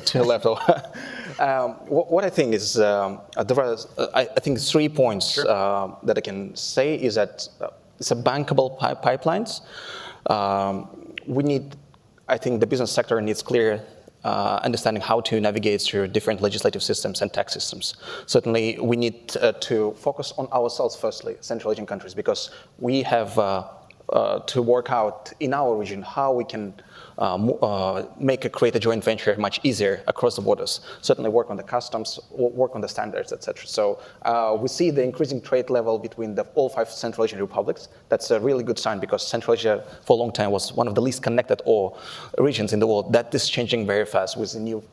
to level. What I think is, I think 3 points that I can say is that it's a bankable pipelines. We need, I think the business sector needs clear understanding how to navigate through different legislative systems and tax systems. Certainly, we need to focus on ourselves firstly, Central Asian countries, because we have to work out in our region how we can create a joint venture much easier across the borders. Certainly work on the customs, work on the standards, etc. So we see the increasing trade level between all 5 Central Asian republics. That's a really good sign because Central Asia for a long time was one of the least connected regions in the world. That is changing very fast with the new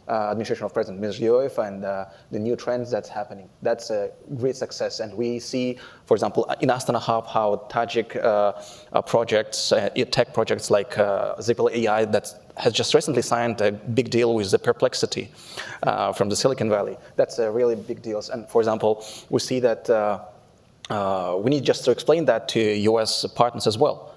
administration of President Mirziyoyev and the new trends that's happening. That's a great success. And we see, for example, in Astana Hub, how Tajik projects, tech projects like Zipple AI that has just recently signed a big deal with the Perplexity from the Silicon Valley. That's a really big deal. And for example, we see that we need just to explain that to US partners as well,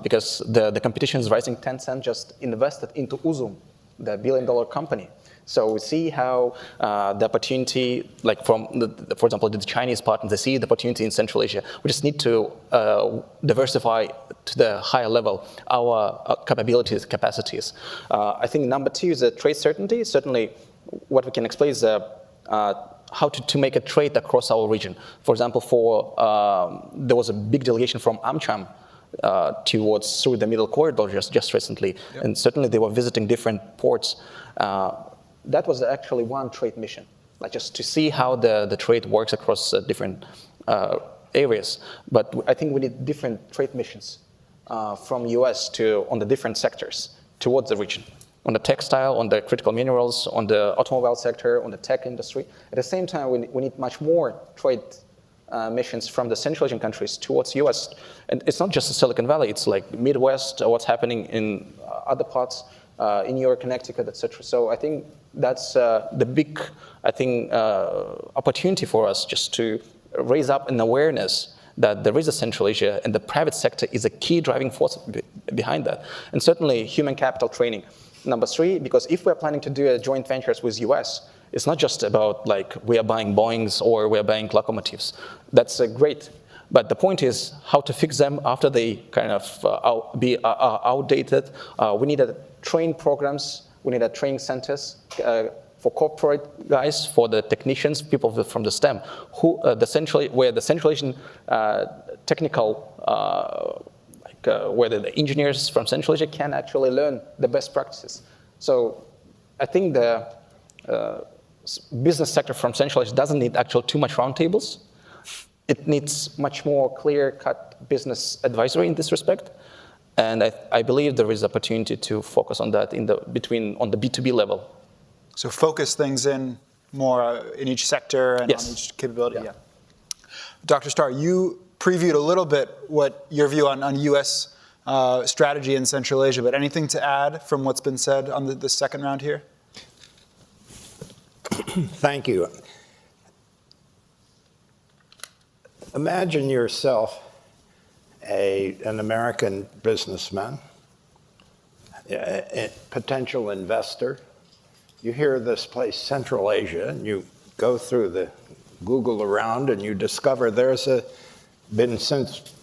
because the competition is rising. Tencent just invested into Uzum, the billion-dollar company. So we see how the opportunity, like for example, the Chinese partners, they see the opportunity in Central Asia. We just need to diversify to the higher level our capabilities, capacities. I think number 2 is the trade certainty. Certainly, what we can explain is how to make a trade across our region. For example, there was a big delegation from AmCham through the Middle Corridor just recently. Yep. And certainly they were visiting different ports. That was actually one trade mission, like just to see how the trade works across different areas. But I think we need different trade missions from US on the different sectors towards the region. On the textile, on the critical minerals, on the automobile sector, on the tech industry. At the same time, we need much more trade missions from the Central Asian countries towards US. And it's not just the Silicon Valley, it's like Midwest, what's happening in other parts, in New York, Connecticut, etc. So I think that's the big, opportunity for us just to raise up an awareness that there is a Central Asia and the private sector is a key driving force behind that. And certainly human capital training. Number 3, because if we're planning to do a joint ventures with US, it's not just about like we are buying Boeings or we are buying locomotives. That's great. But the point is how to fix them after they kind of be outdated. We need train programs. We need training centers for corporate guys, for the technicians, people from the STEM, where the Central Asian technical, where the engineers from Central Asia can actually learn the best practices. So I think the business sector from Central Asia doesn't need actually too much roundtables. It needs much more clear-cut business advisory in this respect. And I believe there is opportunity to focus on that on the B2B level. So focus things in more in each sector and on each capability. Yeah. Dr. Starr, you previewed a little bit what your view on U.S. Strategy in Central Asia, but anything to add from what's been said on the second round here? Thank you. Imagine yourself an American businessman, a potential investor. You hear this place, Central Asia, and you go through the Google around and you discover there's been since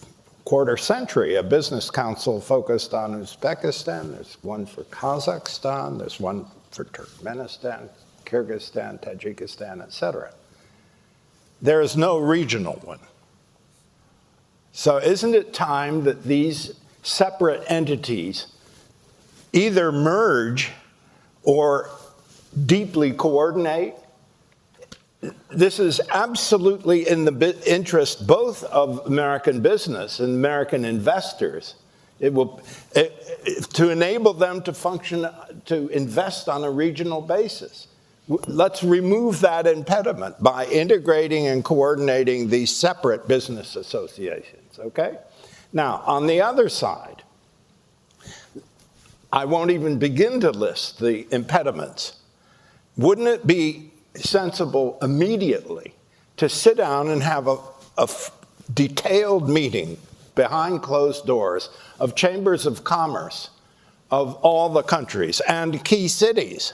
quarter century, a business council focused on Uzbekistan. There's one for Kazakhstan. There's one for Turkmenistan, Kyrgyzstan, Tajikistan, etc. There is no regional one. So isn't it time that these separate entities either merge or deeply coordinate? This is absolutely in the interest both of American business and American investors. To enable them to function, to invest on a regional basis. Let's remove that impediment by integrating and coordinating these separate business associations, okay? Now, on the other side, I won't even begin to list the impediments. Wouldn't it be sensible immediately to sit down and have a detailed meeting behind closed doors of chambers of commerce of all the countries and key cities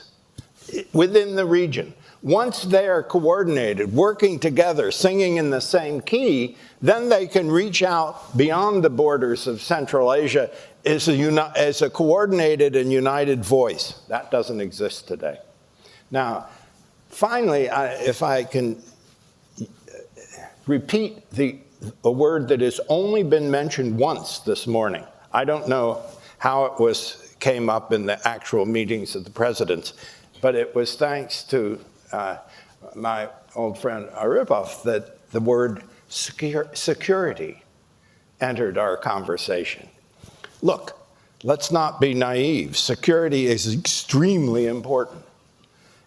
within the region? Once they're coordinated, working together, singing in the same key, then they can reach out beyond the borders of Central Asia as a coordinated and united voice. That doesn't exist today. Now, finally, if I can repeat a word that has only been mentioned once this morning. I don't know how it came up in the actual meetings of the presidents, but it was thanks to my old friend Aripov that the word security entered our conversation. Look, let's not be naive. Security is extremely important,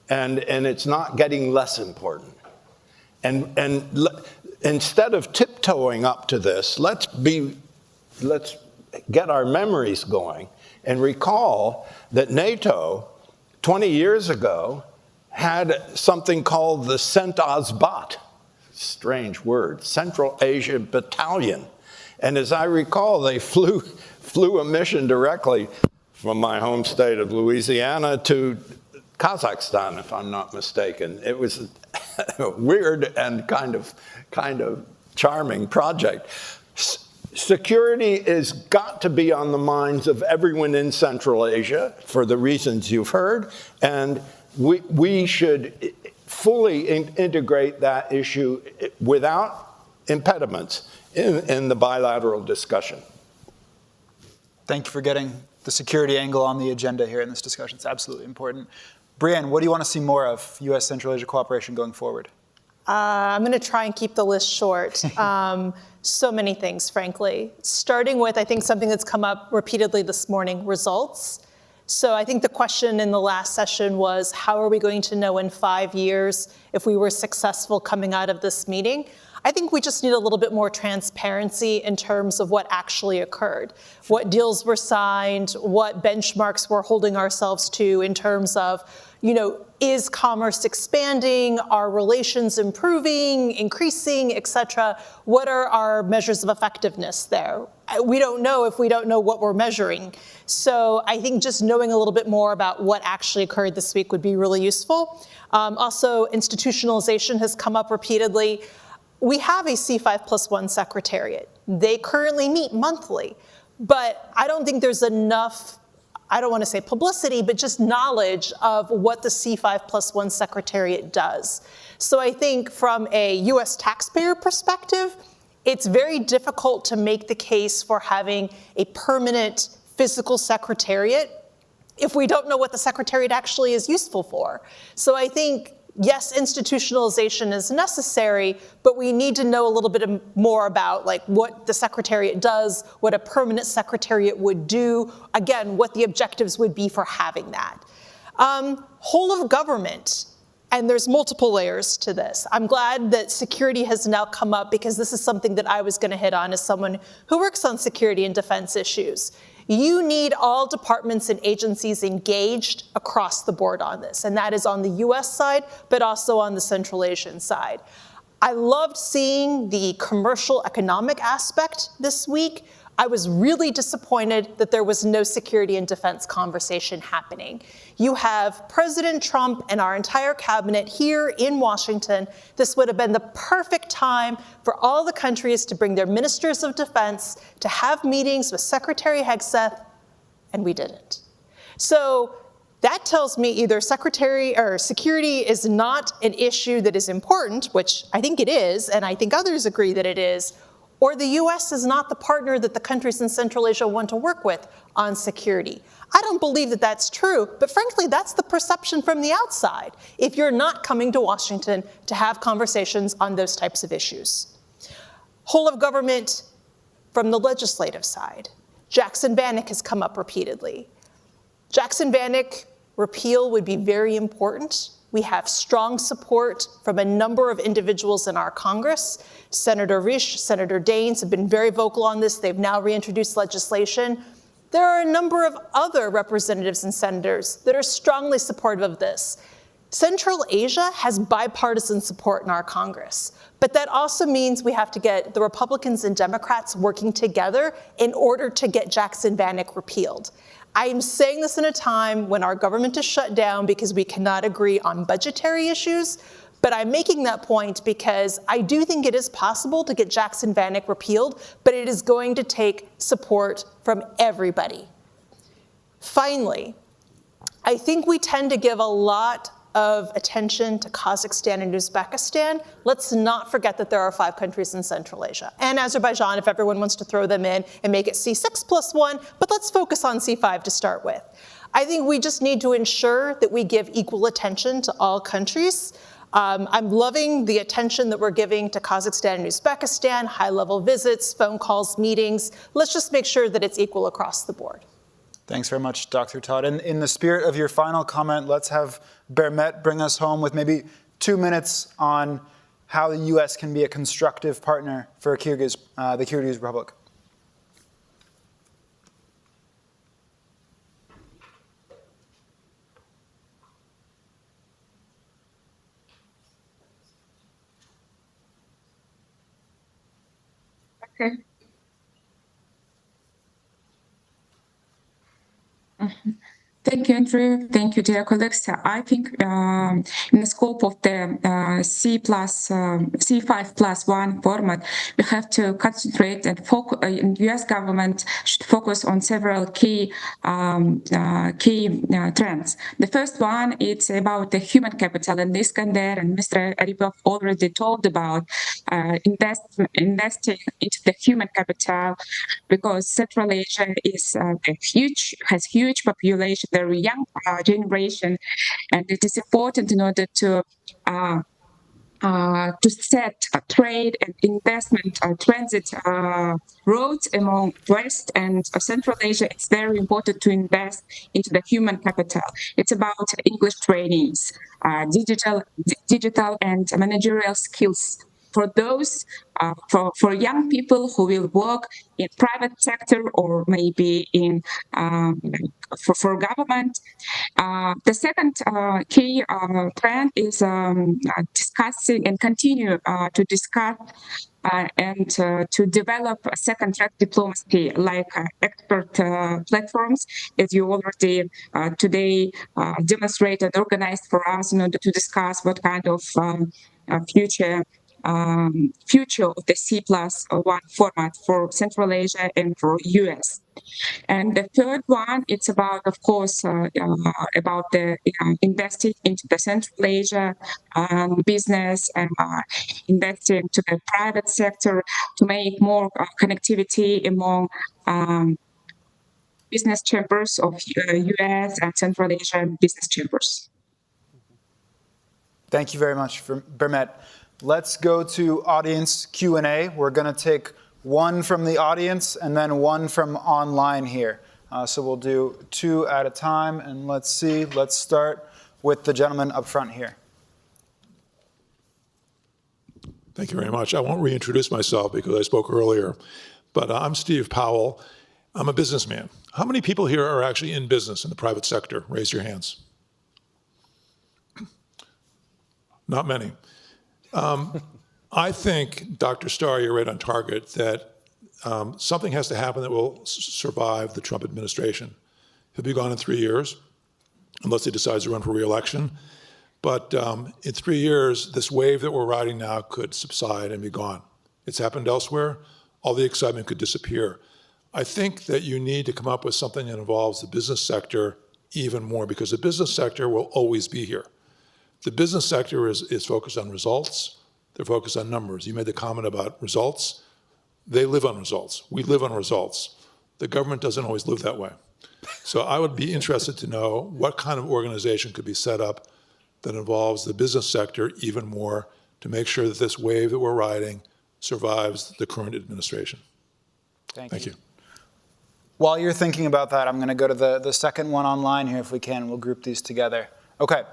and it's not getting less important. And instead of tiptoeing up to this, let's get our memories going and recall that NATO 20 years ago had something called the CENTASBAT, strange word, Central Asia Battalion. And as I recall, they flew a mission directly from my home state of Louisiana to Kazakhstan, if I'm not mistaken. It was a weird and kind of charming project. Security has got to be on the minds of everyone in Central Asia for the reasons you've heard, and we should fully integrate that issue without impediments in the bilateral discussion. Thank you for getting the security angle on the agenda here in this discussion. It's absolutely important. Brianne, what do you want to see more of U.S. Central Asia cooperation going forward? I'm going to try and keep the list short. So many things, frankly. Starting with, I think, something that's come up repeatedly this morning, results. So I think the question in the last session was, how are we going to know in 5 years if we were successful coming out of this meeting? I think we just need a little bit more transparency in terms of what actually occurred, what deals were signed, what benchmarks we're holding ourselves to in terms of, is commerce expanding? Are relations improving, increasing, et cetera? What are our measures of effectiveness there? We don't know if we don't know what we're measuring. So I think just knowing a little bit more about what actually occurred this week would be really useful. Also, institutionalization has come up repeatedly. We have a C5+1 secretariat. They currently meet monthly, but I don't think there's enough, I don't want to say publicity, but just knowledge of what the C5+1 secretariat does. So I think from a US taxpayer perspective, it's very difficult to make the case for having a permanent physical secretariat if we don't know what the secretariat actually is useful for. So I think, yes, institutionalization is necessary, but we need to know a little bit more about what the secretariat does, what a permanent secretariat would do, again, what the objectives would be for having that. Whole of government, and there's multiple layers to this. I'm glad that security has now come up because this is something that I was going to hit on as someone who works on security and defense issues. You need all departments and agencies engaged across the board on this, and that is on the US side, but also on the Central Asian side. I loved seeing the commercial economic aspect this week. I was really disappointed that there was no security and defense conversation happening. You have President Trump and our entire cabinet here in Washington. This would have been the perfect time for all the countries to bring their ministers of defense to have meetings with Secretary Hegseth, and we didn't. So that tells me either security is not an issue that is important, which I think it is, and I think others agree that it is, or the US is not the partner that the countries in Central Asia want to work with on security. I don't believe that that's true, but frankly, that's the perception from the outside if you're not coming to Washington to have conversations on those types of issues. Whole of government from the legislative side. Jackson-Vanik has come up repeatedly. Jackson-Vanik repeal would be very important. We have strong support from a number of individuals in our Congress. Senator Risch, Senator Daines have been very vocal on this. They've now reintroduced legislation. There are a number of other representatives and senators that are strongly supportive of this. Central Asia has bipartisan support in our Congress, but that also means we have to get the Republicans and Democrats working together in order to get Jackson-Vanik repealed. I am saying this in a time when our government is shut down because we cannot agree on budgetary issues, but I'm making that point because I do think it is possible to get Jackson-Vanik repealed, but it is going to take support from everybody. Finally, I think we tend to give a lot of attention to Kazakhstan and Uzbekistan. Let's not forget that there are 5 countries in Central Asia. And Azerbaijan, if everyone wants to throw them in and make it C6+1, but let's focus on C5 to start with. I think we just need to ensure that we give equal attention to all countries. I'm loving the attention that we're giving to Kazakhstan and Uzbekistan, high-level visits, phone calls, meetings. Let's just make sure that it's equal across the board. Thanks very much, Dr. Todd. And in the spirit of your final comment, let's have Bermet bring us home with maybe 2 minutes on how the U.S. can be a constructive partner for the Kyrgyz Republic. Okay. Thank you, Andrew. Thank you, dear colleagues. I think in the scope of the C5+1 format, we have to concentrate and focus. The U.S. government should focus on several key trends. The first one is about the human capital, and Iskander and Mr. Aripov already told about investing into the human capital, because Central Asia has huge population, very young generation, and it is important in order to set trade and investment transit roads among West and Central Asia. It's very important to invest into the human capital. It's about English trainings, digital and managerial skills for those, for young people who will work in private sector or maybe in for government. The second key trend is discussing and continue to discuss and to develop a second-track diplomacy, like expert platforms, as you already today demonstrated, organized for us in order to discuss what kind of future of the C+1 format for Central Asia and for US. And the third one, it's about, of course, about the investing into the Central Asia business and investing to the private sector to make more connectivity among business chambers of US and Central Asian business chambers. Thank you very much, Bermet. Let's go to audience Q&A. We're going to take one from the audience and then one from online here. So we'll do 2 at a time, and let's see. Let's start with the gentleman up front here. Thank you very much. I won't reintroduce myself because I spoke earlier, but I'm Steve Powell. I'm a businessman. How many people here are actually in business in the private sector? Raise your hands. Not many. I think, Dr. Starr, you're right on target that something has to happen that will survive the Trump administration. He'll be gone in 3 years, unless he decides to run for re-election. But in 3 years, this wave that we're riding now could subside and be gone. It's happened elsewhere. All the excitement could disappear. I think that you need to come up with something that involves the business sector even more, because the business sector will always be here. The business sector is focused on results. They're focused on numbers. You made the comment about results. They live on results. We live on results. The government doesn't always live that way. So I would be interested to know what kind of organization could be set up that involves the business sector even more to make sure that this wave that we're riding survives the current administration. Thank you. While you're thinking about that, I'm going to go to the second one online here if we can. We'll group these together. Okay.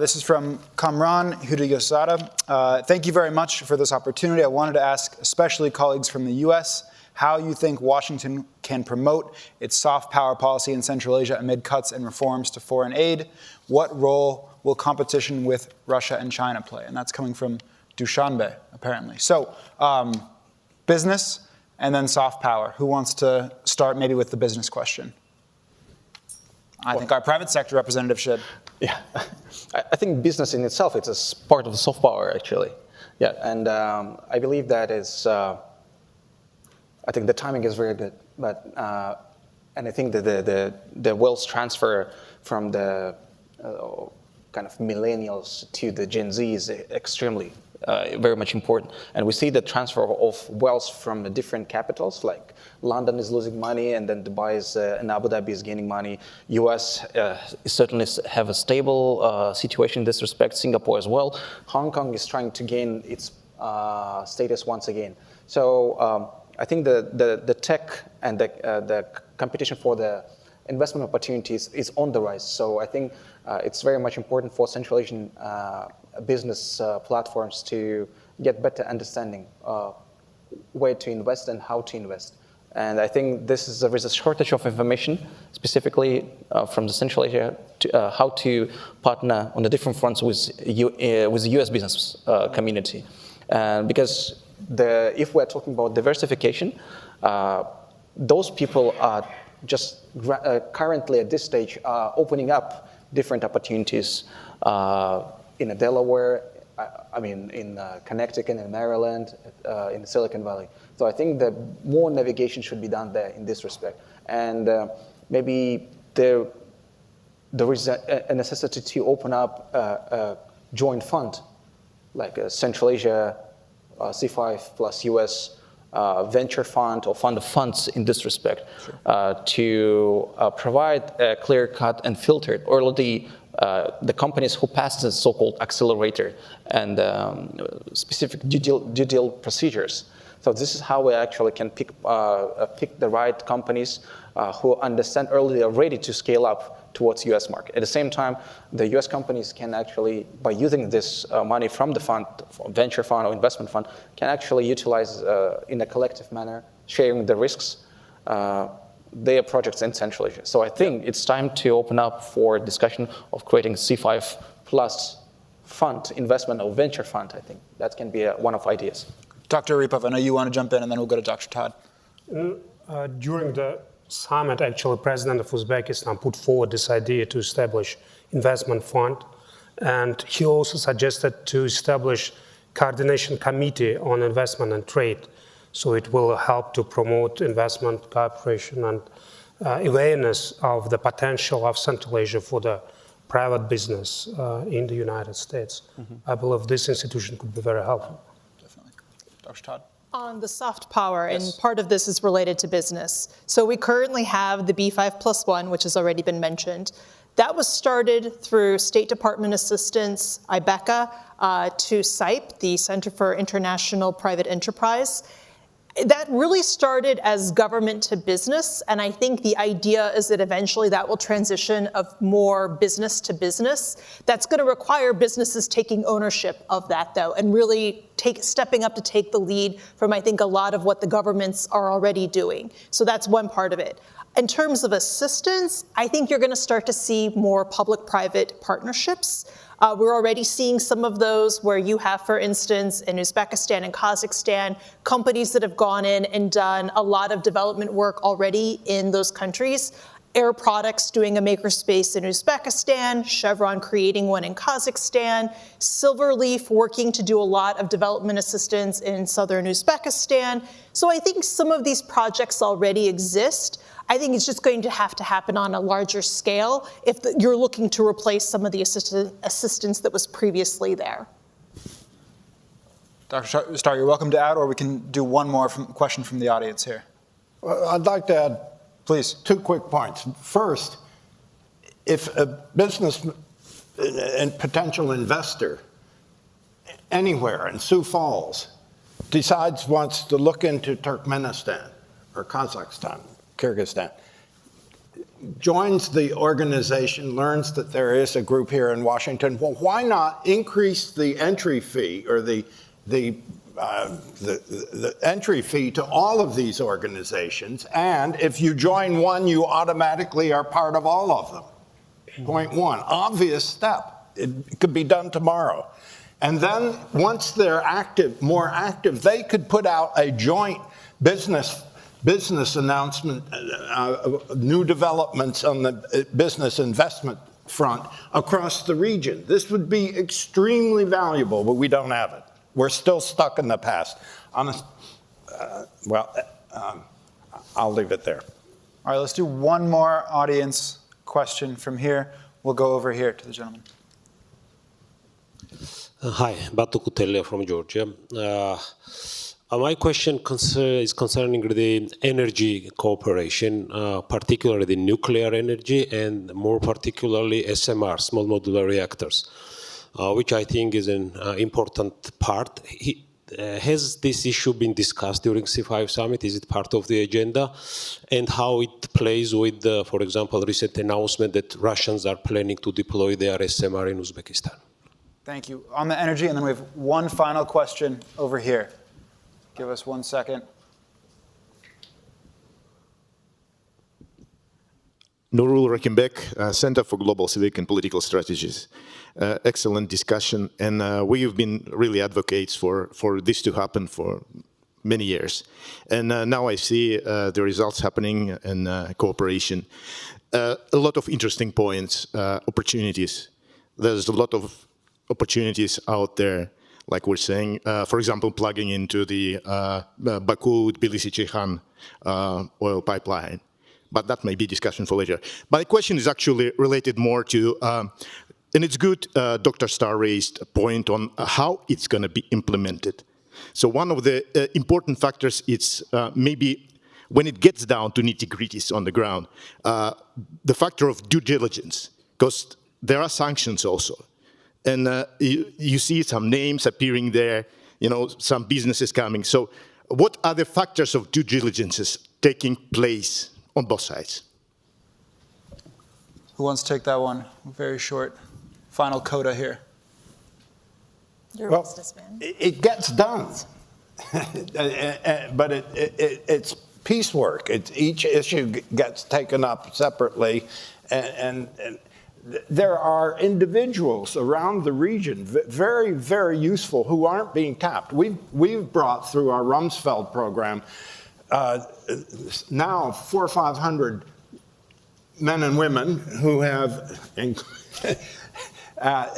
This is from Kamran Hudayosada. Thank you very much for this opportunity. I wanted to ask, especially colleagues from the US, how you think Washington can promote its soft power policy in Central Asia amid cuts and reforms to foreign aid. What role will competition with Russia and China play? And that's coming from Dushanbe, apparently. So, business and then soft power. Who wants to start maybe with the business question? I think our private sector representative should. Yeah, I think business in itself, it's a part of the soft power, actually. Yeah, and I believe that is, I think the timing is very good, but, and I think that the wealth transfer from the kind of millennials to the Gen Z is extremely, very much important. And we see the transfer of wealth from the different capitals, like London is losing money, and then Dubai is, and Abu Dhabi is gaining money. US certainly have a stable situation in this respect, Singapore as well. Hong Kong is trying to gain its status once again. So I think the tech and the competition for the investment opportunities is on the rise. So I think it's very much important for Central Asian business platforms to get better understanding where to invest and how to invest. And I think there is a shortage of information, specifically from the Central Asia, to, how to partner on the different fronts with the US business community. Because if we're talking about diversification, those people are just currently at this stage opening up different opportunities in Delaware, I mean, in Connecticut, in Maryland, in Silicon Valley. So I think that more navigation should be done there in this respect. And maybe there is a necessity to open up a joint fund, like a Central Asia C5+US venture fund or fund of funds in this respect, sure. To provide a clear-cut and filtered, or the companies who pass the so-called accelerator and specific due deal procedures. So this is how we actually can pick the right companies who understand early are ready to scale up towards US market. At the same time, the US companies can actually, by using this money from the fund, venture fund or investment fund, can actually utilize in a collective manner, sharing the risks, their projects in Central Asia. So I think it's time to open up for discussion of creating C5 plus fund, investment or venture fund. I think that can be one of ideas. Dr. Aripov, I know you want to jump in, and then we'll go to Dr. Todd. During the summit, actually, President of Uzbekistan put forward this idea to establish investment fund, and he also suggested to establish coordination committee on investment and trade. So it will help to promote investment cooperation and awareness of the potential of Central Asia for the private business in the United States. Mm-hmm. I believe this institution could be very helpful. Definitely. Dr. Todd? On the soft power, yes. And part of this is related to business. So we currently have the B5+1, which has already been mentioned. That was started through State Department assistance, IBECA, to CIPE, the Center for International Private Enterprise. That really started as government to business, and I think the idea is that eventually that will transition of more business to business. That's going to require businesses taking ownership of that, though, and really stepping up to take the lead from, I think, a lot of what the governments are already doing. So that's one part of it. In terms of assistance, I think you're going to start to see more public-private partnerships. We're already seeing some of those where you have, for instance, in Uzbekistan and Kazakhstan, companies that have gone in and done a lot of development work already in those countries. Air Products doing a makerspace in Uzbekistan, Chevron creating one in Kazakhstan, Silverleaf working to do a lot of development assistance in southern Uzbekistan. So I think some of these projects already exist. I think it's just going to have to happen on a larger scale if you're looking to replace some of the assistance that was previously there. Dr. Starr, you're welcome to add, or we can do one more question from the audience here. Well, I'd like to add, please, 2 quick points. First, if a business and potential investor anywhere in Sioux Falls wants to look into Turkmenistan or Kazakhstan, Kyrgyzstan, joins the organization, learns that there is a group here in Washington, well, why not increase the entry fee or the entry fee to all of these organizations, and if you join one, you automatically are part of all of them. Point one, obvious step. It could be done tomorrow. And then once they're more active, they could put out a joint business announcement, new developments on the business investment front across the region. This would be extremely valuable, but we don't have it. We're still stuck in the past. I'll leave it there. All right, let's do one more audience question from here. We'll go over here to the gentleman. Hi, Batu Kutelia from Georgia. My question is concerning the energy cooperation, particularly the nuclear energy and more particularly SMR, small modular reactors, which I think is an important part. Has this issue been discussed during C5 Summit? Is it part of the agenda? And how it plays with, for example, recent announcement that Russians are planning to deploy their SMR in Uzbekistan? Thank you. On the energy, and then we have one final question over here. Give us 1 second. Nurul Rakimbek, Center for Global Civic and Political Strategies. Excellent discussion, and we've been really advocates for this to happen for many years. And now I see the results happening in cooperation. A lot of interesting points, opportunities. There's a lot of opportunities out there, like we're saying, for example, plugging into the Baku-Tbilisi-Ceyhan oil pipeline. But that may be discussion for later. My question is actually related more to, and it's good Dr. Starr raised a point on how it's going to be implemented. So one of the important factors is maybe when it gets down to nitty-gritties on the ground, the factor of due diligence, because there are sanctions also. And you see some names appearing there, some businesses coming. So what are the factors of due diligences taking place on both sides? Who wants to take that one? Very short. Final coda here. You're a businessman. It gets done, but it's piecework. Each issue gets taken up separately, and there are individuals around the region, very, very useful, who aren't being tapped. We've brought through our Rumsfeld program now 400 or 500 men and women who have,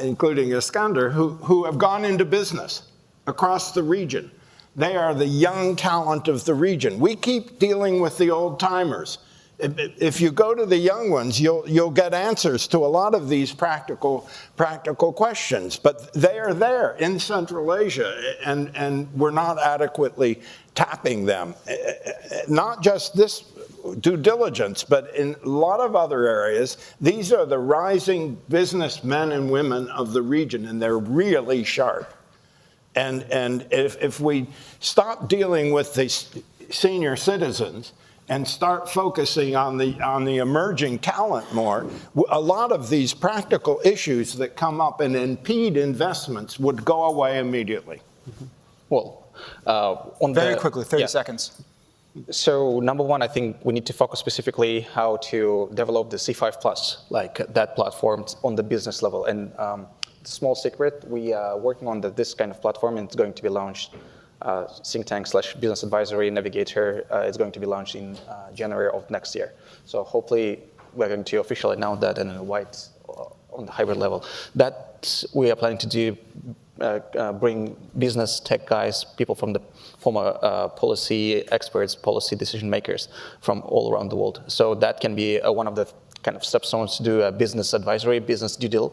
including Iskander, who have gone into business across the region. They are the young talent of the region. We keep dealing with the old timers. If you go to the young ones, you'll get answers to a lot of these practical questions. But they are there in Central Asia, and we're not adequately tapping them. Not just this due diligence, but in a lot of other areas, these are the rising businessmen and women of the region, and they're really sharp. And if we stop dealing with the senior citizens and start focusing on the emerging talent more, a lot of these practical issues that come up and impede investments would go away immediately. Well, on Very the, quickly, 30 yeah. seconds. So number one, I think we need to focus specifically how to develop the C5+, like that platform on the business level. And small secret, we are working on this kind of platform, and it's going to be launched. Think tank / business advisory navigator is going to be launched in January of next year. So hopefully we're going to officially announce that in a on the hybrid level. That we are planning to do. Bring business tech guys, people from the former policy experts, policy decision makers from all around the world. So that can be one of the kind of stepstones to do a business advisory, business due deal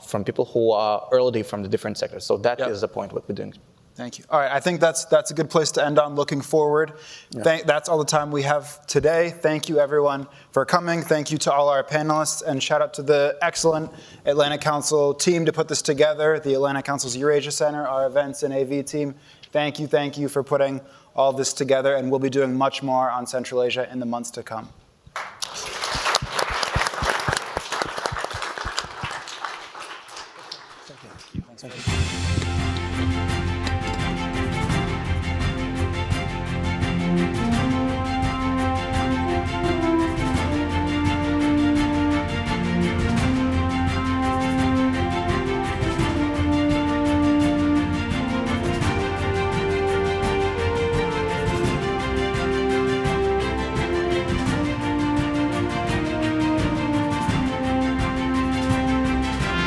from people who are already from the different sectors. So that is the point what we're doing. Thank you. All right, I think that's a good place to end on. Looking forward. Yeah. That's all the time we have today. Thank you, everyone, for coming. Thank you to all our panelists, and shout out to the excellent Atlantic Council team to put this together, the Atlantic Council's Eurasia Center, our events and AV team. Thank you for putting all this together, and we'll be doing much more on Central Asia in the months to come.